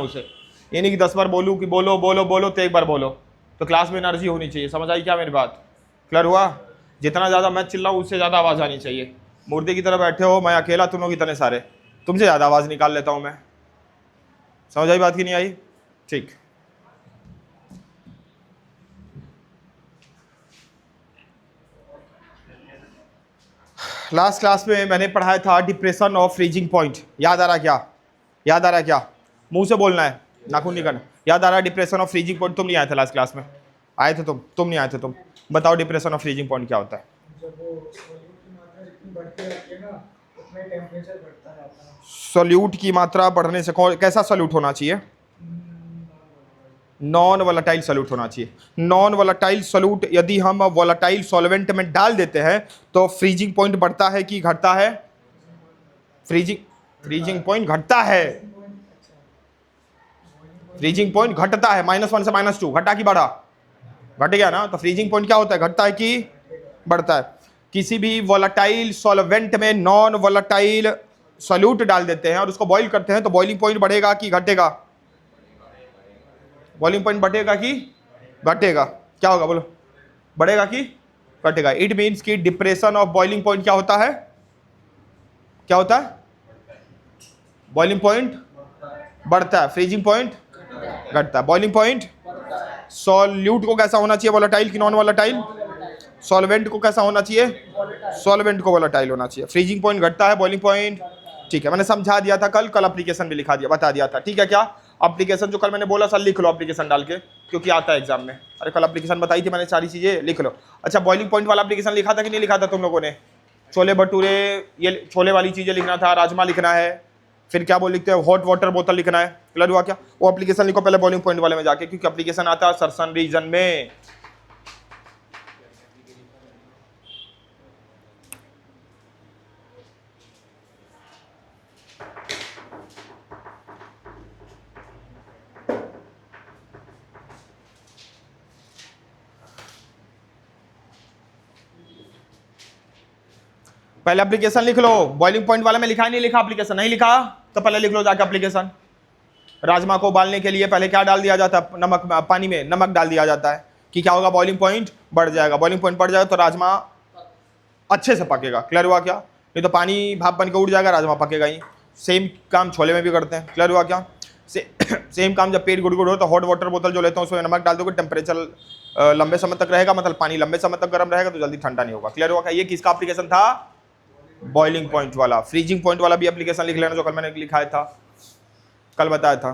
मुंह से, ये नहीं कि 10 बार बोलूँ कि बोलो बोलो बोलो तो एक बार बोलो। तो क्लास में एनर्जी होनी चाहिए। समझ आई क्या मेरी बात? क्लियर हुआ? जितना ज़्यादा मैं चिल्लाऊँ उससे ज़्यादा आवाज़ आनी चाहिए। मूर्ति की तरह बैठे हो, मैं अकेला, तुम लोग इतने सारे, तुमसे ज़्यादा आवाज़ निकाल लेता हूँ मैं। समझ आई बात की नहीं आई? ठीक। लास्ट क्लास में मैंने पढ़ाया था डिप्रेशन ऑफ फ्रीजिंग पॉइंट। याद आ रहा क्या? याद आ रहा क्या? मुंह से बोलना है, नाखून नहीं करना। याद आ रहा है डिप्रेशन ऑफ फ्रीजिंग पॉइंट? तुम नहीं आए थे लास्ट क्लास में? आए थे तुम नहीं आए थे तुम। बताओ डिप्रेशन ऑफ फ्रीजिंग पॉइंट क्या होता है? सॉल्यूट की मात्रा बढ़ने से कैसा सॉल्यूट होना चाहिए? नॉन वोलेटाइल सॉल्यूट होना चाहिए। नॉन वोलेटाइल सॉल्यूट यदि हम वोलेटाइल सॉल्वेंट में डाल देते हैं तो फ्रीजिंग पॉइंट बढ़ता है कि घटता है? फ्रीजिंग पॉइंट घटता है। फ्रीजिंग पॉइंट घटता है। -1 से -2 घटा कि बढ़ा? घट गया ना। तो फ्रीजिंग पॉइंट क्या होता है? घटता है कि बढ़ता है? किसी भी वोलेटाइल सॉल्वेंट में नॉन वोलेटाइल सॉल्यूट डाल देते हैं और उसको बॉईल करते हैं तो बॉइलिंग पॉइंट बढ़ेगा कि घटेगा? बॉइलिंग पॉइंट बढ़ेगा कि घटेगा? क्या होगा बोलो? बढ़ेगा कि घटेगा? इट मीन्स कि डिप्रेशन ऑफ बॉइलिंग पॉइंट क्या होता है? क्या होता है? बॉइलिंग पॉइंट बढ़ता है, फ्रीजिंग पॉइंट घटता है। बॉइलिंग पॉइंट सॉल्यूट को कैसा होना चाहिए? वोलेटाइल कि नॉन वोलेटाइल? सॉल्वेंट को कैसा होना चाहिए? सॉल्वेंट को वोलेटाइल होना चाहिए। फ्रीजिंग पॉइंट घटता है, बॉइलिंग पॉइंट। ठीक है, मैंने समझा दिया था कल एप्लीकेशन भी लिखा दिया, बता दिया था। ठीक है क्या? एप्लीकेशन जो कल मैंने बोला सर लिख लो एप्लीकेशन डाल के, क्योंकि आता है एग्जाम में। अरे कल एप्लीकेशन बताई थी मैंने, सारी चीजें लिख लो। अच्छा, बॉइलिंग पॉइंट वाला एप्लीकेशन लिखा था कि नहीं लिखा था तुम लोगों ने? छोले भटूरे, ये छोले वाली चीजें लिखना था, राजमा लिखना है, फिर क्या बोल लिखते हैं, हॉट वाटर बोतल लिखना है। क्लियर हुआ क्या? वो एप्लीकेशन लिखो पहले बॉइलिंग पॉइंट वाले में जाके, क्योंकि एप्लीकेशन आता है सर्सन रीजन में। पहले एप्लीकेशन लिख लो। बॉइलिंग पॉइंट वाला में लिखा है नहीं लिखा? एप्लीकेशन नहीं लिखा तो पहले लिख लो जाके एप्लीकेशन। राजमा को उबालने के लिए पहले क्या डाल दिया जाता है? नमक, पानी में नमक डाल दिया जाता है कि क्या होगा? बॉइलिंग पॉइंट बढ़ जाएगा। बॉइलिंग पॉइंट बढ़ जाएगा तो राजमा अच्छे से पकेगा। क्लियर हुआ क्या? नहीं तो पानी भाप बन के उड़ जाएगा, राजमा पकेगा ही। सेम काम छोले में भी करते हैं। क्लियर हुआ क्या? सेम काम जब पेट गुड़गुड़ हो तो हॉट वाटर बोतल जो लेते हैं उसमें नमक डाल दोगे, टेम्परेचर लंबे समय तक रहेगा, मतलब पानी लंबे समय तक गर्म रहेगा तो जल्दी ठंडा नहीं होगा। क्लियर हुआ क्या? ये किसका एप्लीकेशन था? बॉइलिंग पॉइंट वाला। फ्रीजिंग पॉइंट वाला भी एप्लीकेशन लिख लेना जो कल मैंने लिखाया था, कल बताया था।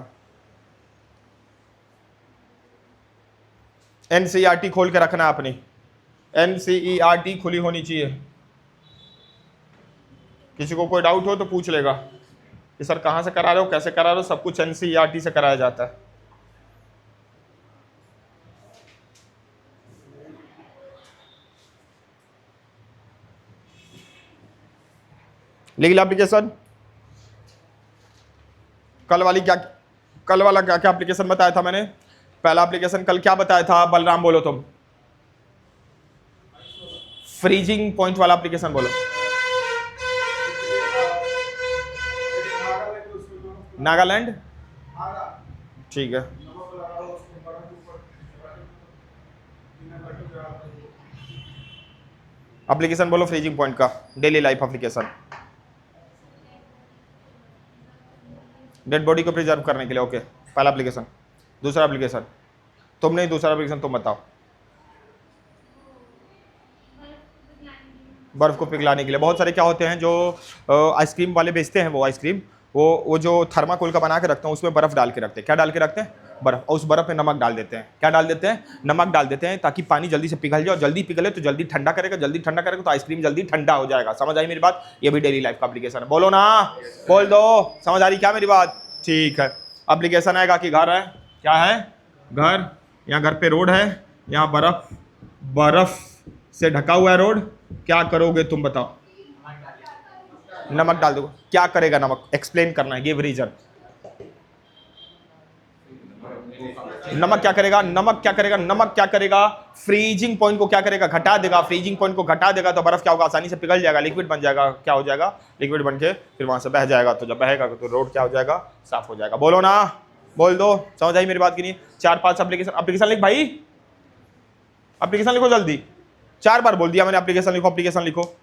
एनसीईआरटी खोल के रखना अपनी, एनसीईआरटी खुली होनी चाहिए। किसी को कोई डाउट हो तो पूछ लेगा कि सर कहाँ से करा रहे हो, कैसे करा रहे हो, सब कुछ एनसीईआरटी से कराया जाता है। लीगल एप्लीकेशन कल वाला क्या क्या एप्लीकेशन बताया था मैंने? पहला एप्लीकेशन कल क्या बताया था? बलराम बोलो तुम। फ्रीजिंग पॉइंट वाला एप्लीकेशन बोलो। नागालैंड, ठीक है। एप्लीकेशन बोलो फ्रीजिंग पॉइंट का, daily life application, dead body को प्रिजर्व करने के लिए। ओके, पहला एप्लीकेशन। दूसरा एप्लीकेशन तुम नहीं, दूसरा एप्लीकेशन तुम बताओ। बर्फ को पिघलाने के लिए। बहुत सारे क्या होते हैं जो आइसक्रीम वाले बेचते हैं, वो आइसक्रीम वो जो थर्माकोल का बना के रखते हैं उसमें बर्फ डाल के रखते हैं। क्या डाल के रखते हैं? बर्फ। और उस बर्फ में नमक डाल देते हैं। क्या डाल देते हैं? नमक डाल देते हैं, ताकि पानी जल्दी से पिघल जाए, और जल्दी पिघले तो जल्दी ठंडा करेगा, जल्दी ठंडा करेगा तो आइसक्रीम जल्दी ठंडा हो जाएगा। समझ आई मेरी बात? ये भी डेली लाइफ का एप्लीकेशन है। बोलो ना, बोल दो। समझ आ रही क्या मेरी बात? ठीक है। एप्लीकेशन आएगा कि घर है, क्या है? घर। यहाँ घर पे रोड है, यहाँ बर्फ से ढका हुआ है रोड। क्या करोगे तुम बताओ? नमक डाल दो। क्या करेगा नमक? एक्सप्लेन करना है, गिव रीजन। नमक क्या करेगा? नमक क्या करेगा? नमक क्या करेगा? फ्रीजिंग पॉइंट को क्या करेगा? घटा देगा। फ्रीजिंग पॉइंट को घटा देगा तो बर्फ क्या होगा? आसानी से पिघल जाएगा, लिक्विड बन जाएगा। क्या हो जाएगा? लिक्विड बन के फिर वहां से बह जाएगा। तो जब बहेगा तो रोड क्या हो जाएगा? साफ हो जाएगा। बोलो ना, बोल दो, समझ आई मेरी बात की नहीं? 4-5 एप्लीकेशन, एप्लीकेशन लिख भाई, एप्लीकेशन लिखो जल्दी। 4 बार बोल दिया मैंने एप्लीकेशन लिखो, एप्लीकेशन लिखो।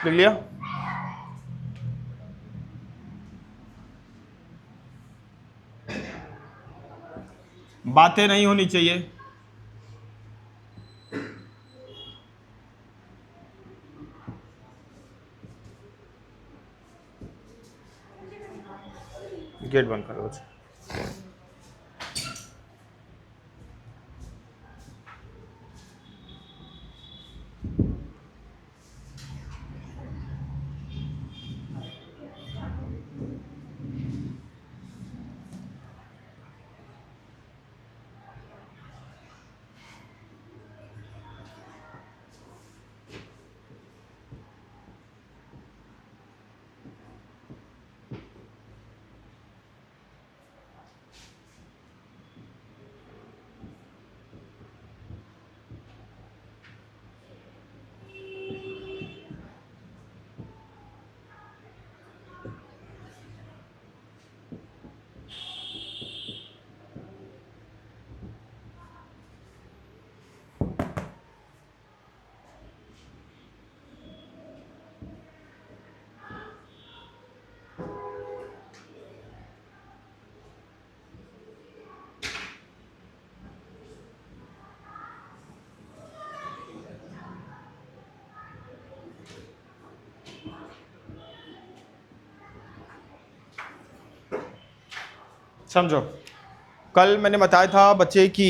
लिख लिया? बातें नहीं होनी चाहिए। गेट बंद करो। समझो, कल मैंने बताया था बच्चे कि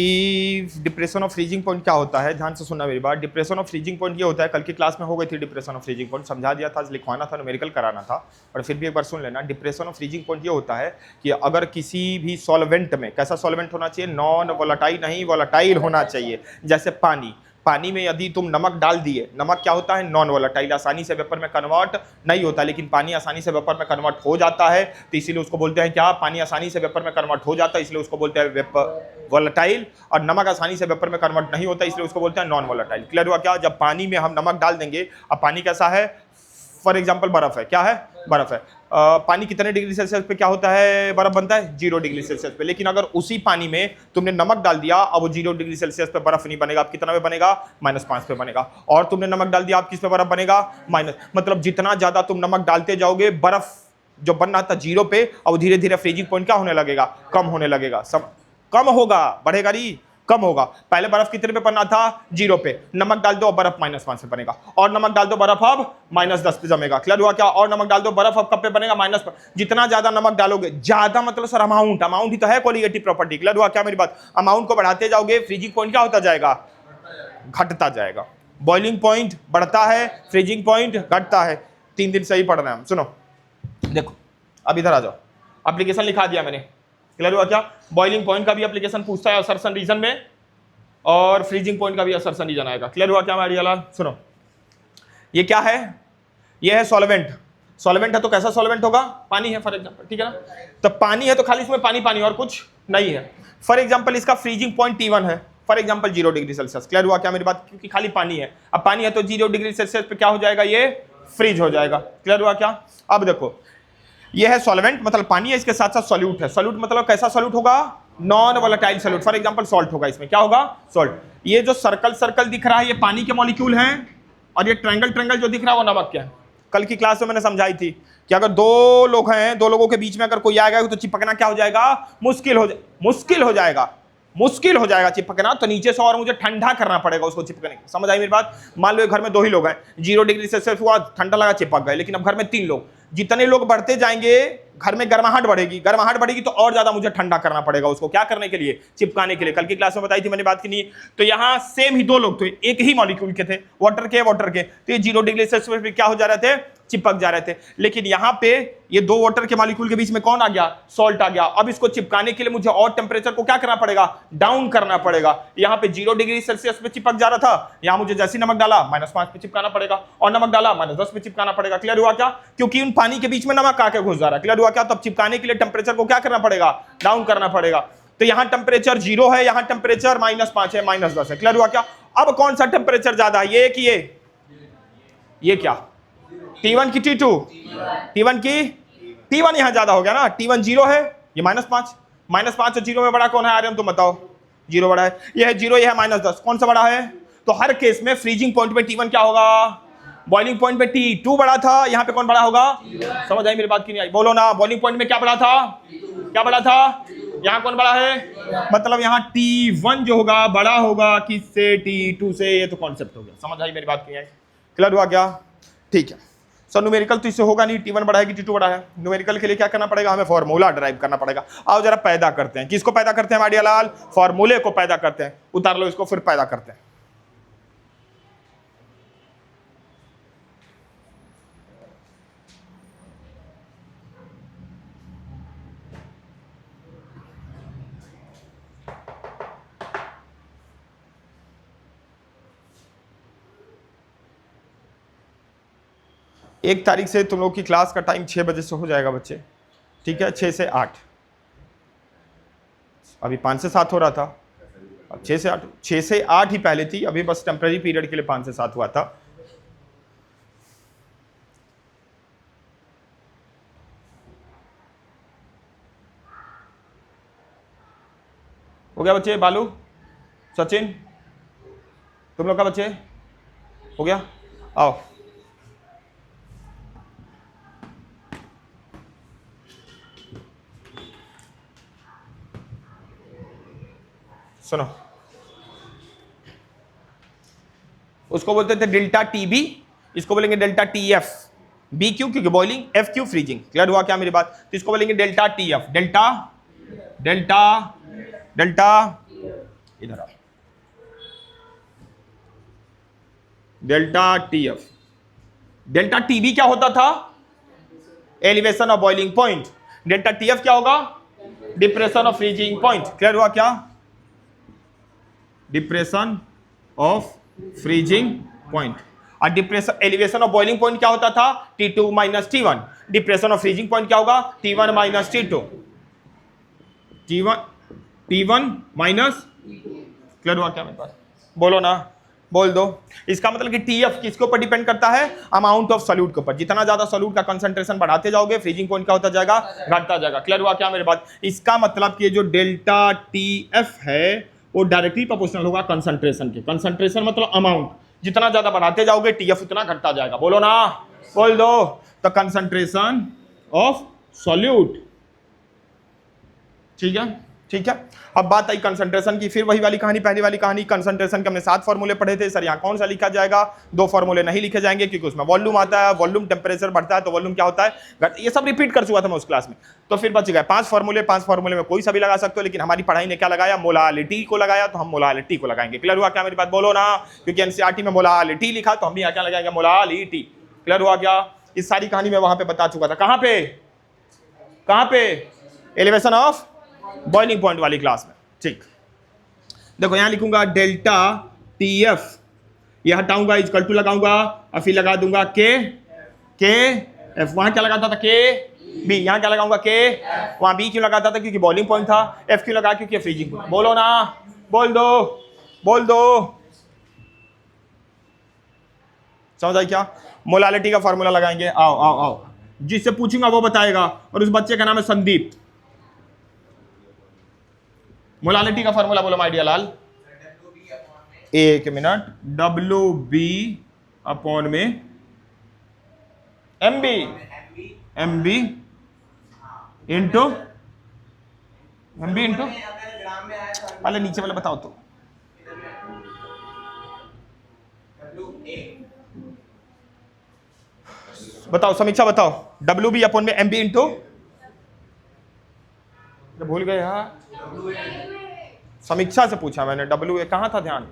डिप्रेशन ऑफ फ्रीजिंग पॉइंट क्या होता है। ध्यान से सुनना मेरी बात। डिप्रेशन ऑफ फ्रीजिंग पॉइंट ये होता है, कल की क्लास में हो गई थी डिप्रेशन ऑफ फ्रीजिंग पॉइंट, समझा दिया था, लिखवाना था, न्यूमेरिकल कराना था, और फिर भी एक बार सुन लेना। डिप्रेशन ऑफ फ्रीजिंग पॉइंट ये होता है कि अगर किसी भी सॉल्वेंट में, कैसा सॉल्वेंट होना चाहिए? नॉन वोलेटाइल नहीं, वोलेटाइल होना चाहिए। जैसे पानी, पानी में यदि तुम नमक डाल दिए, नमक क्या होता है? नॉन वोलेटाइल, आसानी से वेपर में कन्वर्ट नहीं होता, लेकिन पानी आसानी से वेपर में कन्वर्ट हो जाता है, तो इसीलिए उसको बोलते हैं क्या? पानी आसानी से वेपर में कन्वर्ट हो जाता है, इसलिए उसको बोलते हैं वेपर वोलेटाइल। और नमक आसानी से वेपर में कन्वर्ट नहीं होता, इसलिए उसको बोलते हैं नॉन वोलेटाइल। क्लियर हुआ क्या? जब पानी में हम नमक डाल देंगे, अब पानी कैसा है? फॉर एग्जाम्पल बर्फ है, क्या है? बर्फ है। पानी कितने डिग्री सेल्सियस पे क्या होता है? बर्फ बनता है 0 डिग्री सेल्सियस पे। लेकिन अगर उसी पानी में तुमने नमक डाल दिया, अब वो 0 डिग्री सेल्सियस पे बर्फ नहीं बनेगा, अब कितना पे बनेगा? -5 पे बनेगा। और तुमने नमक डाल दिया, अब किस पे बर्फ बनेगा? माइनस। मतलब जितना ज्यादा तुम नमक डालते जाओगे, बर्फ जो बनना था 0 पे, अब धीरे धीरे फ्रीजिंग पॉइंट क्या होने लगेगा? कम होने लगेगा। सब कम होगा, बढ़ेगा नहीं, कम होगा। पहले बर्फ कितने पे बनना था? 0 पे। नमक डाल दो, बर्फ -5 पे बनेगा। और नमक डाल दो, बर्फ अब -10 पे जमेगा। क्लियर हुआ क्या? और नमक डाल दो, बर्फ अब कब पे बनेगा? -। जितना ज्यादा नमक डालोगे, ज्यादा मतलब सर अमाउंट, अमाउंट ही तो है क्वालिटेटिव प्रॉपर्टी। क्लियर हुआ क्या मेरी बात? अमाउंट को बढ़ाते जाओगे, फ्रीजिंग पॉइंट क्या होता जाएगा? घटता जाएगा। बॉइलिंग पॉइंट बढ़ता है, फ्रीजिंग पॉइंट घटता है। 3 दिन सही पढ़ना है। सुनो, देखो, अब इधर आ जाओ, एप्लीकेशन लिखा दिया मैंने। क्लियर हुआ क्या? बॉइलिंग पॉइंट का भी एप्लीकेशन पूछता है असर्शन रीजन में, और फ्रीजिंग पॉइंट का भी असर्शन रीजन आएगा। क्लियर हुआ क्या हमारी लाल? सुनो, ये क्या है? ये है सॉल्वेंट। सॉल्वेंट है तो कैसा सॉल्वेंट होगा? पानी है फॉर एग्जांपल, ठीक है ना? तो पानी है तो खाली इसमें पानी पानी और कुछ नहीं है। फॉर एग्जांपल इसका फ्रीजिंग पॉइंट T1 है, for example 0 degree Celsius. Clear हुआ क्या मेरी बात? क्योंकि खाली पानी है। अब पानी है तो 0 डिग्री सेल्सियस पे क्या हो जाएगा? ये फ्रीज हो जाएगा। क्लियर हुआ क्या? अब देखो, ये है सॉल्वेंट, मतलब पानी है, इसके साथ साथ सॉल्यूट है। सॉल्यूट मतलब कैसा सॉल्यूट होगा? Non volatile solute. For example salt होगा, इसमें क्या होगा? सॉल्ट। ये जो सर्कल सर्कल दिख रहा है, ये पानी के मॉलिक्यूल हैं, और ये ट्रायंगल ट्रायंगल जो दिख रहा है वो नमक के है। कल की क्लास में मैंने समझाई थी कि अगर 2 लोग हैं, 2 लोगों के बीच में अगर कोई आएगा तो चिपकना क्या हो जाएगा? मुश्किल हो जाएगा। मुश्किल हो जाएगा चिपकना, तो नीचे से और मुझे ठंडा करना पड़ेगा उसको चिपकने की। समझ आई मेरी बात? मान लो घर में 2 ही लोग हैं, 0 डिग्री सेल्सियस हुआ, ठंडा लगा, चिपक गए। लेकिन अब घर में 3 लोग, जितने लोग बढ़ते जाएंगे घर में गर्माहट बढ़ेगी तो और ज्यादा मुझे ठंडा करना पड़ेगा उसको, क्या करने के लिए? चिपकाने के लिए। कल की क्लास में बताई थी मैंने बात की नहीं। तो यहां सेम ही 2 लोग थे, एक ही मॉलिक्यूल के थे, वाटर के, तो ये 0 डिग्री सेल्सियस पे क्या हो जा रहे थे? चिपक जा रहे थे। लेकिन यहां पे ये 2 वाटर के मॉलिक्यूल के बीच में कौन आ गया? सॉल्ट आ गया। अब इसको चिपकाने के लिए मुझे और टेम्परेचर को क्या करना पड़ेगा? डाउन करना पड़ेगा। यहां पे 0 डिग्री सेल्सियस पे चिपक जा रहा था, यहां मुझे जैसे नमक डाला -5 पे चिपकाना पड़ेगा, और नमक डाला -10 पे चिपकाना पड़ेगा। क्लियर हुआ क्या? क्योंकि उन पानी के बीच में नमक आके घुस जा रहा है। क्लियर हुआ क्या? तब चिपकाने के लिए टेम्परेचर को क्या करना पड़ेगा? डाउन करना पड़ेगा। तो यहां टेम्परेचर 0 है, यहां टेम्परेचर -5 है, -10 है। क्लियर हुआ क्या? अब कौन सा टेम्परेचर ज्यादा है, ये कि ये क्या? T1 की T2? T1 की T1 यहां ज्यादा हो गया ना। T1 0 है, ये -5 और 0 में बड़ा कौन है आर्यन? तुम बताओ। 0 बड़ा है, ये है 0, ये है -10, कौन सा बड़ा है? तो हर केस में फ्रीजिंग पॉइंट पे T1 क्या होगा? बॉइलिंग पॉइंट पे T2 बड़ा था, यहां पे कौन बड़ा होगा? समझ आई मेरी बात की नहीं आई? बोलो ना। बॉइलिंग पॉइंट में क्या बड़ा था? क्या बड़ा था? यहां कौन बड़ा है? मतलब यहां T1 जो होगा बड़ा होगा किससे? T2 से। ये तो कॉन्सेप्ट हो गया। समझ आई मेरी बात की नहीं आई? क्लियर हुआ क्या? ठीक है सर। न्यूमेरिकल तो इससे होगा नहीं, T1 बड़ा है कि T2 बड़ा है। न्यूमेरिकल के लिए क्या करना पड़ेगा? हमें फॉर्मूला ड्राइव करना पड़ेगा। आओ जरा पैदा करते हैं। किसको पैदा करते हैं माडिया लाल? फॉर्मूले को पैदा करते हैं। उतार लो इसको, फिर पैदा करते हैं। एक तारीख से तुम लोग की क्लास का टाइम 6 बजे से हो जाएगा बच्चे, ठीक है? 6 से 8। अभी 5 से 7 हो रहा था, अब 6 से 8। 6 से 8 ही पहले थी, अभी बस टेम्पररी पीरियड के लिए 5 से 7 हुआ था। हो गया बच्चे? बालू, सचिन, तुम लोग का बच्चे हो गया? आओ सुनो, उसको बोलते थे डेल्टा टीबी, इसको बोलेंगे डेल्टा टीएफ। बी क्यू क्योंकि boiling, F Q freezing. Clear हुआ क्या मेरी बात? तो इसको बोलेंगे delta TF. Delta delta delta इधर आओ, डेल्टा टीएफ। डेल्टा टीबी क्या होता था? Elevation of boiling point. Delta TF क्या होगा? Depression of freezing point. Clear हुआ क्या? Depression of freezing point. और depression elevation of boiling point क्या होता था? T2 minus T1। Depression of freezing point क्या होगा? T1 minus T2। T1 minus. Clear हुआ क्या मेरे पास? बोलो ना, बोल दो। इसका मतलब कि टीएफ किसके ऊपर डिपेंड करता है? अमाउंट ऑफ सॉल्यूट के ऊपर। जितना ज्यादा सॉल्यूट का कंसंट्रेशन बढ़ाते जाओगे, फ्रीजिंग पॉइंट क्या होता जाएगा? घटता जाएगा। क्लियर हुआ क्या मेरे बात? इसका मतलब कि जो डेल्टा टीएफ है वो डायरेक्टली प्रोपोर्शनल होगा कंसंट्रेशन के। कंसंट्रेशन मतलब अमाउंट, जितना ज्यादा बढ़ाते जाओगे टीएफ उतना घटता जाएगा। बोलो ना, बोल दो। तो कंसंट्रेशन ऑफ सॉल्यूट, ठीक है? ठीक है। अब बात आई कंसंट्रेशन की, फिर वही वाली कहानी, पहली वाली कहानी। कंसंट्रेशन के हमने 7 फॉर्मूले पढ़े थे सर। यहाँ कौन सा लिखा जाएगा? 2 फॉर्मूले नहीं लिखे जाएंगे क्योंकि उसमें वॉल्यूम आता है। वॉल्यूम टेम्परेचर बढ़ता है तो वॉल्यूम क्या होता है? ये सब रिपीट कर चुका था मैं उस क्लास में। तो फिर बच गए 5 फॉर्मूले। 5 फॉर्मूले में कोई सा भी लगा सकते हो, लेकिन हमारी पढ़ाई ने क्या लगाया? मोलालिटी को लगाया, तो हम मोलालिटी को लगाएंगे। क्लियर हुआ क्या मेरी बात? बोलो ना, क्योंकि एनसीईआरटी में मोलालिटी लिखा तो हम भी यहाँ क्या लगाएंगे? मोलालिटी। क्लियर हुआ क्या? इस सारी कहानी में वहां पे बता चुका था। कहां पे? एलिवेशन ऑफ बॉइलिंग पॉइंट वाली क्लास में। ठीक, देखो यहां लिखूंगा डेल्टा टीएफ, ये हटाऊंगा, इक्वल टू लगाऊंगा और फिर लगा दूंगा के एफ। वहां क्या लगाता था? के बी। यहां क्या लगाऊंगा? के। वहां बी क्यों लगाता था? क्योंकि बॉइलिंग पॉइंट था। एफ क्यों लगा? क्योंकि फ्रीजिंग पॉइंट। बोलो ना, बोल दो। समझ आई क्या? मोलालिटी का फॉर्मूला लगाएंगे। आओ, जिससे पूछूंगा वो बताएगा, और उस बच्चे का नाम है संदीप। मोलालिटी का फॉर्मूला बोलो माय डियर लाल। एक मिनट। WB अपॉन में MB इंटू पहले नीचे वाला बताओ तो। बताओ समीक्षा बताओ, डब्ल्यू बी अपन में एम बी इंटू, भूल गए हाँ, समीक्षा से पूछा मैंने, डब्ल्यू ए कहाँ था ध्यान,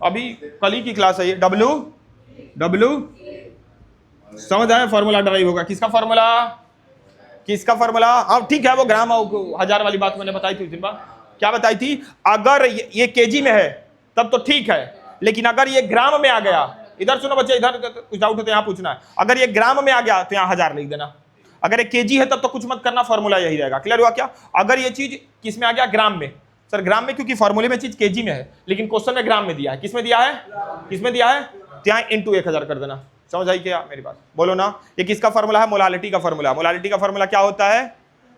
अभी कल ही की क्लास है ये। डब्ल्यू डब्ल्यू समझ आया, फॉर्मूला ड्राइव होगा, किसका फॉर्मूला, किसका फॉर्मूला, हाँ ठीक है, वो ग्राम हजार वाली बात मैंने बताई थी उस दिन बाद, क्या बताई थी, अगर ये केजी में है तब तो ठीक है, लेकिन अगर ये ग्राम में आ गया, इधर सुनो बच्चे, इधर कुछ डाउट हो तो यहाँ पूछना है, अगर ये ग्राम में आ गया तो यहाँ 1000 लिख देना, अगर ये केजी है तब तो कुछ मत करना, फॉर्मूला यही रहेगा। क्लियर हुआ क्या? अगर ये चीज किस में आ गया, ग्राम में, सर ग्राम में, क्योंकि फॉर्मूले में चीज केजी में है, लेकिन क्वेश्चन में ग्राम में दिया है, किस में दिया है, किस में दिया है, तो यहाँ इंटू 1000 कर देना। समझ आई क्या मेरी बात, बोलो ना। ये किसका फॉर्मूला है, मोलालिटी का फॉर्मूला। मोलालिटी का फॉर्मूला क्या होता है,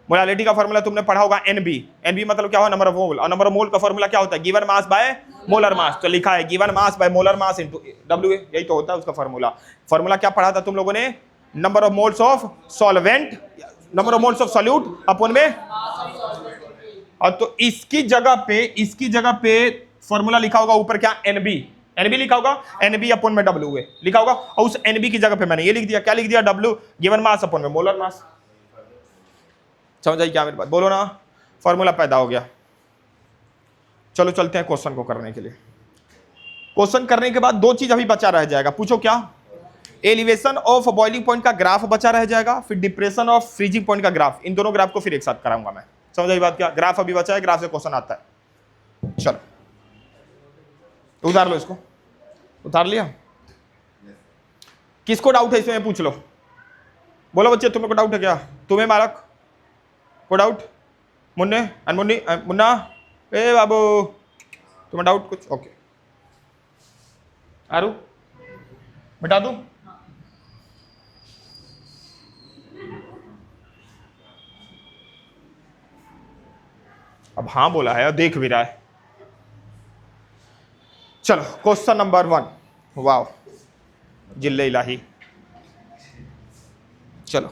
मोलालिटी का फॉर्मूला तुमने पढ़ा होगा एनबी। एनबी मतलब क्या हुआ, नंबर ऑफ मोल, और नंबर ऑफ मोल का फॉर्मूला क्या होता है, given mass by molar mass. तो लिखा है given mass by molar mass into W, यही तो होता है उसका फॉर्मूला। फॉर्मूला क्या पढ़ा था तुम लोगों ने, number of moles of solvent, number of moles of solute अपन में, और तो इसकी जगह पे फॉर्मूला लिखा होगा ऊपर क्या, एनबी, एनबी लिखा होगा, एनबी अपन में डब्ल्यू लिखा होगा, और उस एनबी की जगह पे मैंने ये लिख दिया, क्या लिख दिया, डब्ल्यू गिवन मास अपन में मोलर मास। समझ आई क्या मेरी बात, बोलो ना, फॉर्मूला पैदा हो गया। चलो चलते हैं क्वेश्चन को करने के लिए। क्वेश्चन करने के बाद दो चीज अभी बचा रह जाएगा, पूछो क्या, एलिवेशन ऑफ बॉइलिंग पॉइंट का ग्राफ बचा रह जाएगा, फिर डिप्रेशन ऑफ फ्रीजिंग पॉइंट का ग्राफ, इन दोनों ग्राफ को फिर एक साथ कराऊंगा मैं। समझ आई बात क्या, ग्राफ अभी बचा है, ग्राफ से क्वेश्चन आता है। चलो उतार लो इसको, उतार लिया, किसको डाउट है इसमें पूछ लो, बोलो बच्चे तुम्हें को डाउट है क्या, तुम्हें मालक को डाउट, मुन्ने अनमुन्नी मुन्ना, ए बाबू तुम्हें डाउट कुछ, ओके आरू बता दूं, अब हाँ बोला है और देख भी रहा है। चलो क्वेश्चन नंबर 1, वाओ जिल्ले इलाही, चलो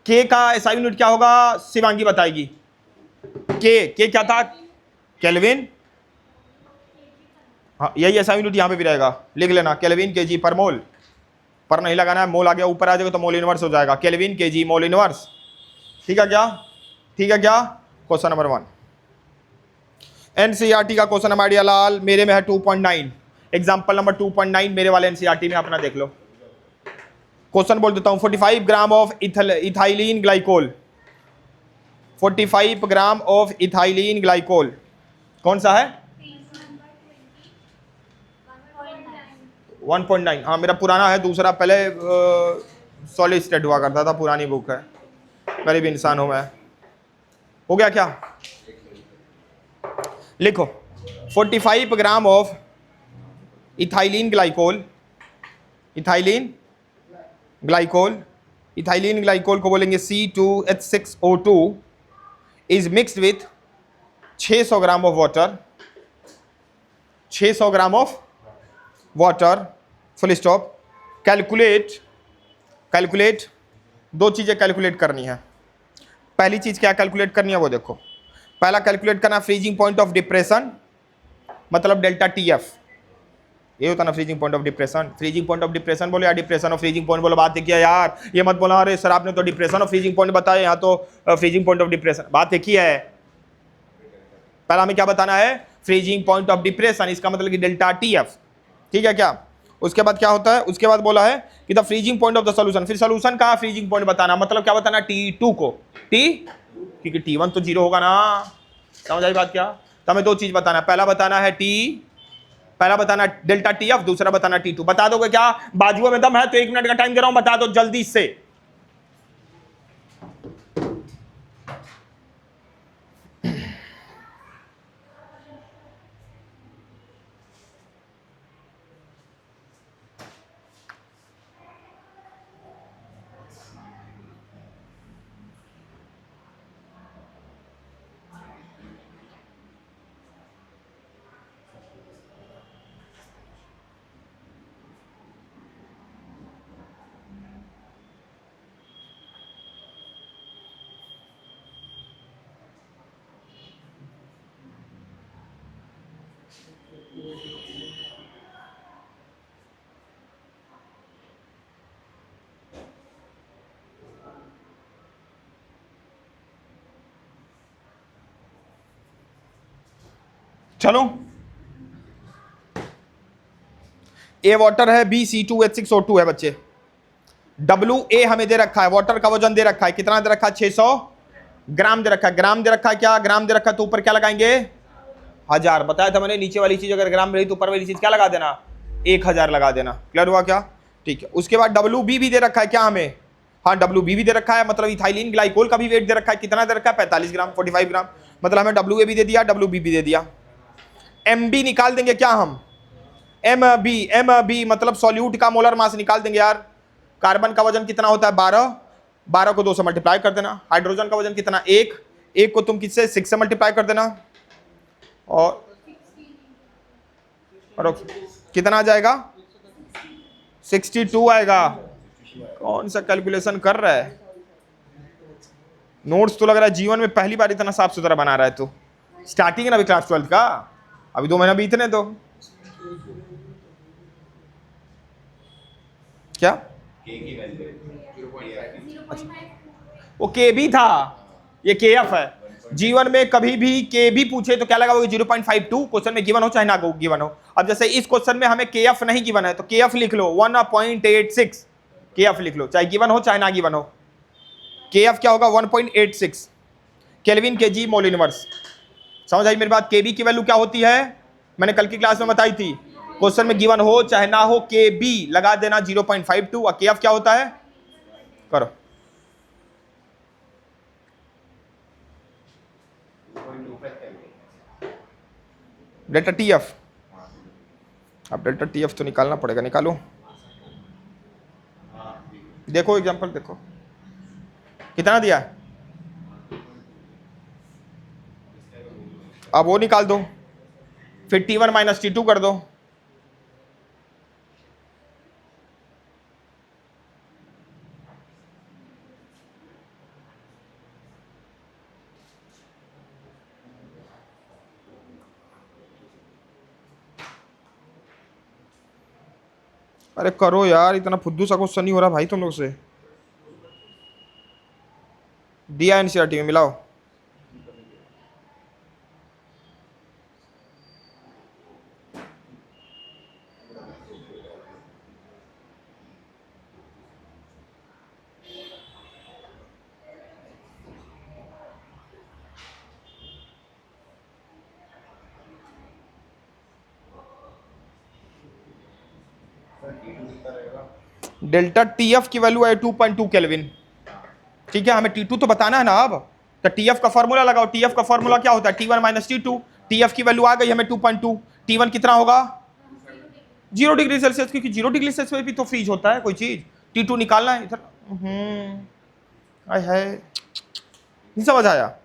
के का एसआई यूनिट क्या होगा, शिवांगी बताएगी। के क्या था, केल्विन, हाँ यही एसआई यूनिट यहां पे भी रहेगा, लिख लेना, केल्विन केजी पर मोल, पर नहीं लगाना है, मोल आ गया ऊपर आ जाएगा तो मोल इनवर्स हो जाएगा, केल्विन केजी मोल इनवर्स। ठीक है क्या, ठीक है क्या, क्वेश्चन नंबर 1 एनसीईआरटी का क्वेश्चन हमारे लाल, मेरे में है 2.9, एग्जांपल नंबर 2.9 मेरे वाले एनसीईआरटी में, अपना देख लो। क्वेश्चन बोल देता हूं, 45 gram of ethylene glycol, 45 gram of ethylene glycol कौन सा है, 1.9, हाँ मेरा पुराना है, दूसरा पहले सॉलिड स्टेट हुआ करता था, पुरानी बुक है, गरीब इंसान हूं मैं। हो गया क्या, लिखो 45 gram of ethylene glycol, ethylene glycol, ethylene glycol को बोलेंगे C2H6O2 is mixed with 600 gram of water, 600 gram of water, full stop. Calculate, calculate, दो चीजें कैलकुलेट करनी है। पहली चीज क्या कैलकुलेट करनी है वो देखो, पहला कैलकुलेट करना फ्रीजिंग पॉइंट ऑफ डिप्रेशन, मतलब डेल्टा TF, ये होता ना freezing point of depression. Freezing point of depression बोलो या डिप्रेशन ऑफ फ्रीजिंग पॉइंट बोलो, बात देखिए यार, ये मत बोला अरे सर आपने तो डिप्रेशन ऑफ फ्रीजिंग पॉइंट बताया, यहाँ तो फ्रीजिंग पॉइंट ऑफ डिप्रेशन, बात एक ही है। पहला हमें क्या बताना है, फ्रीजिंग पॉइंट ऑफ डिप्रेशन, इसका मतलब कि डेल्टा TF, ठीक है क्या। उसके बाद क्या होता है, उसके बाद बोला है कि the freezing point of the solution, फिर सॉल्यूशन का फ्रीजिंग पॉइंट बताना, मतलब क्या बताना, T2 को, क्योंकि T1 तो 0 होगा ना, समझ आई बात क्या। तो हमें दो चीज बताना है, पहला बताना है पहला बताना डेल्टा TF, दूसरा बताना T2। बता दोगे क्या, बाजुओं में दम है तो 1 मिनट का टाइम दे रहा हूं, बता दो जल्दी से। चलो, ए वाटर है, बी C2H6O2 है बच्चे। WA हमें दे रखा है, वाटर का वजन दे रखा है, कितना दे रखा है? 600 ग्राम दे रखा है। ग्राम दे रखा है, क्या ग्राम दे रखा है, तो ऊपर क्या लगाएंगे? 1000। बताया था मैंने, नीचे वाली चीज अगर ग्राम में रही तो ऊपर वाली चीज क्या लगा देना? 1000 लगा देना। क्लियर हुआ क्या? ठीक है। उसके बाद WB भी दे रखा है क्या हमें? हाँ, WB भी दे रखा है, मतलब इथाइलिन ग्लाइकोल का भी वेट दे रखा है, कितना दे रखा है? 45 ग्राम, 45 ग्राम। मतलब हमें WA भी दे दिया, WB भी दे दिया। MB निकाल देंगे क्या हम? MB मतलब सॉल्यूट का मोलर मास निकाल देंगे यार। कार्बन का वजन कितना होता है? 12। 12 को 2 से मल्टीप्लाई कर देना। हाइड्रोजन का वजन कितना? 1। 1 को तुम किससे? 6 से मल्टीप्लाई कर देना। और कितना आ जाएगा? 62 आएगा। कौन सा कैलकुलेशन कर रहा है? नोट्स तो लग रहा है जीवन में पहली बार इतना साफ सुथरा बना रहा है तू। स्टार्टिंग है ना अभी क्लास 12 का, अभी 2 महीना बीतने दो। क्या वो के भी था, ये KF है। जीवन में कभी भी के भी पूछे तो क्या लगाओगे? 0.52 क्वेश्चन में गिवन हो चाहे ना गिवन हो। अब जैसे इस क्वेश्चन में हमें KF नहीं गिवन है तो KF लिख लो 1.86। KF लिख लो चाहे गिवन हो चाहे ना गिवन हो। KF क्या होगा? 1.86 केल्विन केजी मोल इनवर्स। समझ आई मेरी बात? KB की वैल्यू क्या होती है? मैंने कल की क्लास में बताई थी। क्वेश्चन में गिवन हो चाहे ना हो KB लगा देना 0.52। और KF क्या होता है? करो। Delta TF। अब डेल्टा TF तो निकालना पड़ेगा, निकालो। देखो एग्जांपल देखो कितना दिया है। अब वो निकाल दो, फिर T1 माइनस T2 कर दो। अरे करो यार, इतना फुद्दू सा क्वेश्चन नहीं हो रहा भाई तुम लोग से। दिया NCERT में, मिलाओ। डेल्टा TF की वैल्यू है 2.2 केल्विन। ठीक है, हमें T2 तो बताना है ना। अब तो TF का फॉर्मूला लगाओ। TF का फॉर्मूला क्या होता है? T1 minus T2। TF की वैल्यू आ गई हमें 2.2। T1 कितना होगा? 0 डिग्री सेल्सियस, क्योंकि 0 डिग्री सेल्सियस भी तो फ्रीज होता है कोई चीज। T2 निकालना है इधर। है नहीं समझ आया?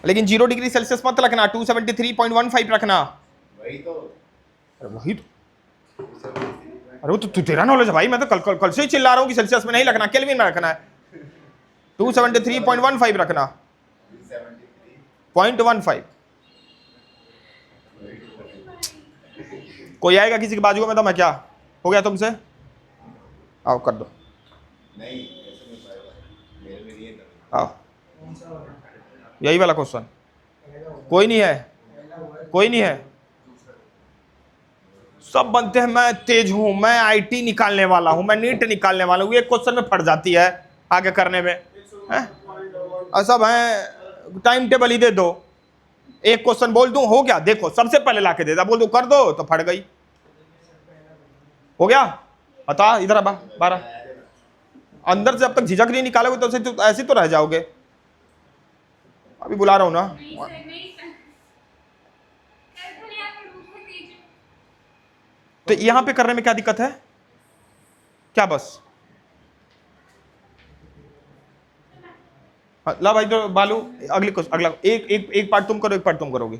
लेकिन 0 डिग्री सेल्सियस मत रखना, 273.15 रखना। वही तो। अरे वो तो तेरा नॉलेज है भाई, मैं तो कल से ही चिल्ला रहा हूँ कि सेल्सियस में नहीं रखना, केल्विन में रखना है। 273.15 रखना, 0.15। कोई आएगा किसी के बाजू में तो मैं क्या हो गया तुमसे? आओ कर दो। नहीं आओ, यही वाला क्वेश्चन। कोई नहीं है, कोई नहीं है। सब बनते हैं मैं तेज हूं, मैं IT निकालने वाला हूं, मैं नीट निकालने वाला हूं। एक क्वेश्चन में फट जाती है आगे करने में है? सब है, टाइम टेबल ही दे दो। एक क्वेश्चन बोल दूं हो गया, देखो सबसे पहले लाके दे दा, बोल दो कर दो तो फट गई। हो गया? बता इधर 12। अंदर से जब तक झिझक नहीं निकालोगे तो ऐसे तो रह जाओगे। अभी बुला रहा हूं ना। तो यहां पे करने में क्या दिक्कत है? क्या बस ला भाई तो बालू, अगला एक पार्ट तुम करो, एक पार्ट तुम करोगे।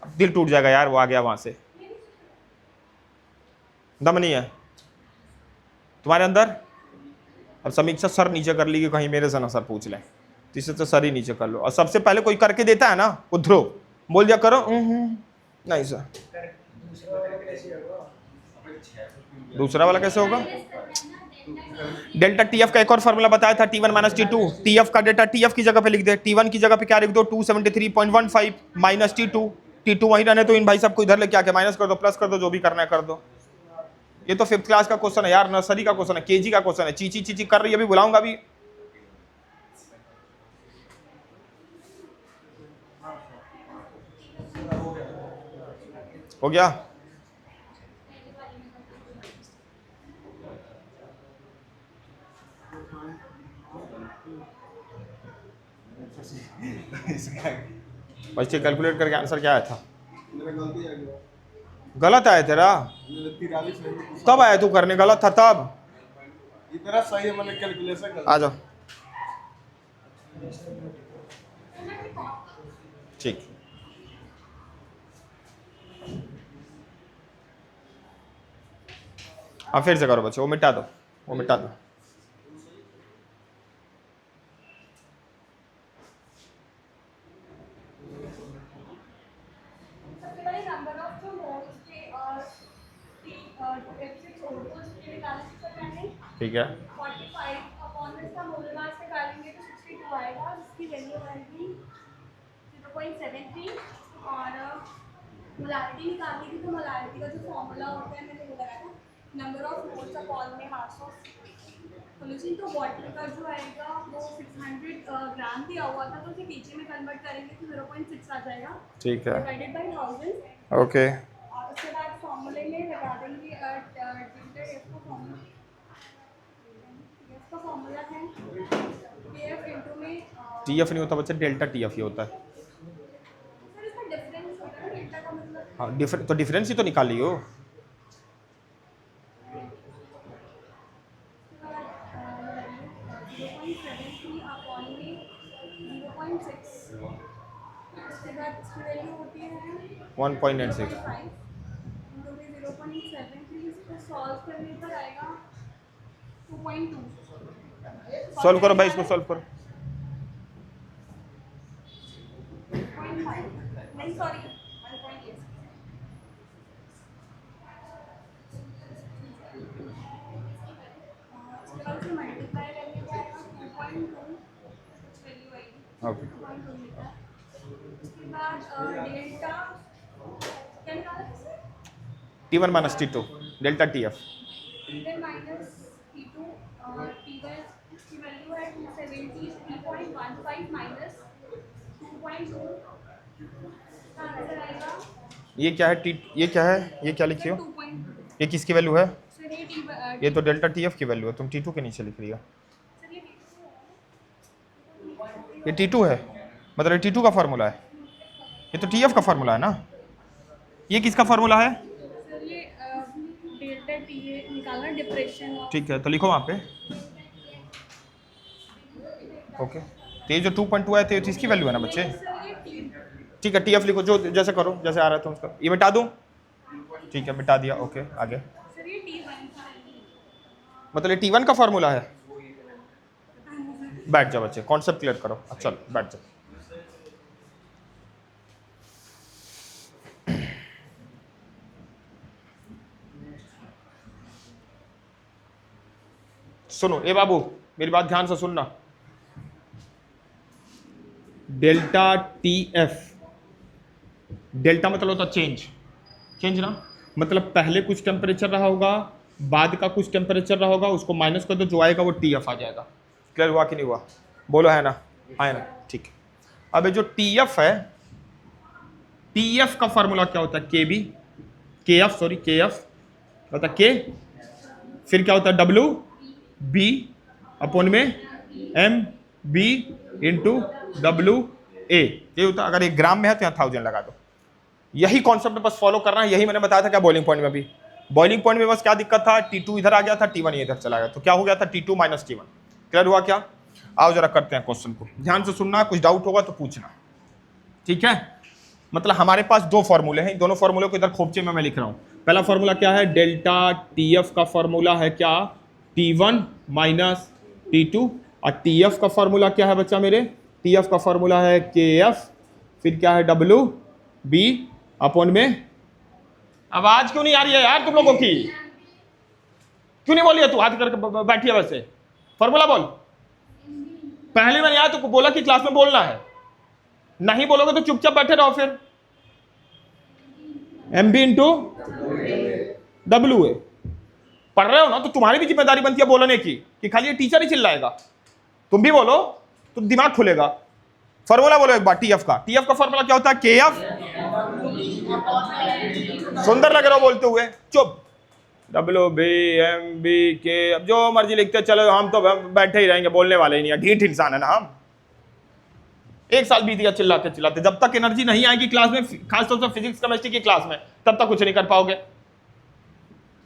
दिल टूट जाएगा यार, वो आ गया वहां से। दम नहीं है तुम्हारे अंदर। अब समीक्षा सर नीचे कर ली कि कहीं मेरे से ना सर पूछ लें, तीसरे तो सर ही नीचे कर लो। और सबसे पहले कोई करके देता है ना, वो ध्रुव बोल दिया करो। नहीं सर, दूसरा वाला कैसे होगा? डेल्टा टीएफ का एक और फॉर्मूला बताया था, T1 माइनस T2। टीएफ का डेल्टा टीएफ की जगह पे लिख दे, T1 की जगह पे क्या लिख दो, 273.15 माइनस T2 वहीं रहने तो इन भाई साहब को इधर लेके आके माइनस कर दो, प्लस कर दो, जो भी करना है कर दो। ये तो 5th क्लास का क्वेश्चन है यार, नर्सरी का क्वेश्चन है, केजी का क्वेश्चन है। चीची चीची कर रही है, अभी बुलाऊंगा अभी। हो गया? बच्चे कैलकुलेट करके आंसर क्या आया था? गलत आया तेरा? कब आया तू करने? गलत था तब? इतना सही है, मैंने कैलकुलेशन आ जाओ। ठीक, अब फिर से करो बच्चों, वो मिटा दो, वो मिटा दो। ठीक है, 45 अपॉन इसका मोलर मास निकालेंगे तो 62 आएगा, जिसकी वैल्यू आएगी 0.73। और मोलारिटी निकालेंगे तो मोलारिटी का जो फॉर्मूला होता है मैंने वो लगाया था, नंबर ऑफ मोल्स अपॉन में मास ऑफ सॉल्यूशन। तो वाटर का जो आएगा वो 600 ग्राम दिया हुआ था, तो उसे केजी में कन्वर्ट करेंगे तो 0.6 आ जाएगा, ठीक है, डिवाइडेड बाय 1000। ओके। और उसके बाद फॉर्मूले में लगा देंगे फॉर्मूला है KF इनटू में टीएफ नहीं होता बच्चे, डेल्टा टीएफ ही होता है। सर इसका डिफरेंस होता है डेल्टा का मतलब। हाँ, तो डिफरेंस ही तो निकाल लियो। 0.73 अपॉन में 0.6, उसके बाद इसकी वैल्यू होती है 1.96। 5 इनटू में 0.73, इसको सॉल्व करने पर आएगा 2.2। सॉल्व करो भाई, इसको सॉल्व करो। 0.5 नहीं सॉरी 1.8। उसके बाद से मल्टीप्लाई करने पे आएगा 2.2, वैल्यू आएगी ओके, 2.2 मीटर। उसके बाद डेल्टा क्या निकाला था sir? T1 minus T2, delta TF. T1 minus T2, T1 की वैल्यू है 273.15 माइनस 2.2, आंसर आएगा ये क्या है? ये क्या है? ये क्या लिखी हो? 2.2। ये किसकी वैल्यू है? सर ये ये तो डेल्टा टीएफ की वैल्यू है, तुम T2 के नीचे लिख रही हो। सर ये ये T2 है, मतलब ये T2 का फार्मूला है। ये तो TF का फार्मूला है ना। ये किसका फार्मूला है? सर ये डेल्टा टी निकालना डिप्रेशन ऑफ। ठीक है, तो लिखो वहाँ पे। ओके, तो ये जो 2.2 आए थे तो इसकी वैल्यू है ना बच्चे। सर ये टी ठीक है, TF लिखो, जो जैसे करो, जैसे आ रहा था उसका। ये मिटा दूँ? ठीक है, मिटा दिया। ओके, आगे। सर ये T1 था। मतलब ये T1 का फार्मूला है। बैठ जाओ बच्चे, कॉन्सेप्ट क्लियर करो। अच्छा बैठ जाओ। सुनो ए बाबू, मेरी बात ध्यान से सुनना। डेल्टा टीएफ, डेल्टा मतलब होता चेंज, चेंज ना, मतलब पहले कुछ टेम्परेचर रहा होगा, बाद का कुछ टेम्परेचर रहा होगा, उसको माइनस कर दो, जो आएगा वो टीएफ आ जाएगा। क्लियर हुआ कि नहीं हुआ? बोलो है ना? है ना? ठीक है। अब ये जो टीएफ है, टीएफ का फॉर्मूला क्या होता है? केबी, केएफ, सॉरी केएफ होता है के, फिर क्या होता है? डब्ल्यू बी अपॉन में M B into W A. ये होता है, अगर एक ग्राम में है तो यहाँ 1000 लगा दो। यही कॉन्सेप्ट बस फॉलो करना है, यही मैंने बताया था क्या बॉइलिंग पॉइंट में भी। बॉइलिंग पॉइंट में बस क्या दिक्कत था? T2 इधर आ गया था, T1 इधर चला गया, तो क्या हो गया था? T2 minus T1। क्लियर हुआ क्या? आओ जरा करते हैं क्वेश्चन को, ध्यान से सुनना, कुछ डाउट होगा तो पूछना, ठीक है? मतलब हमारे पास दो फॉर्मूले हैं, दोनों फॉर्मूले को इधर खोपचे में मैं लिख रहा हूँ। पहला फॉर्मूला क्या है? डेल्टा टीएफ का फॉर्मूला है क्या? T1 minus T2। और टीएफ का फॉर्मूला क्या है बच्चा मेरे? टीएफ का फॉर्मूला है केएफ, फिर क्या है? डब्ल्यू बी अपॉन में। आवाज क्यों नहीं आ रही है यार तुम लोगों की? क्यों नहीं बोली है तू? हाथ करके बैठी है वैसे, फॉर्मूला बोल। पहले मैंने यहाँ तो बोला कि क्लास में बोलना है, नहीं बोलोगे तो चुपचाप बैठे रहो। फिर M B into W A पढ़ रहे हो ना, तो तुम्हारी भी जिम्मेदारी बनती है बोलने की, कि खाली ये टीचर ही चिल्लाएगा, तुम भी बोलो तो दिमाग खुलेगा। फॉर्मूला बोलो एक बार टीएफ का। टीएफ का फॉर्मूला क्या होता है? के एफ, सुंदर लग रहा हो बोलते हुए, चुप। डब्ल्यू बी एम बी के, अब जो मर्जी लिखते चलो, हम तो बैठे ही रहेंगे, बोलने वाले ही नहीं है, ढीठ इंसान है ना हम। एक साल बीत गया चिल्लाते चिल्लाते, जब तक एनर्जी नहीं आएगी क्लास में, खासतौर से फिजिक्स केमिस्ट्री की क्लास में, तब तक कुछ नहीं कर पाओगे।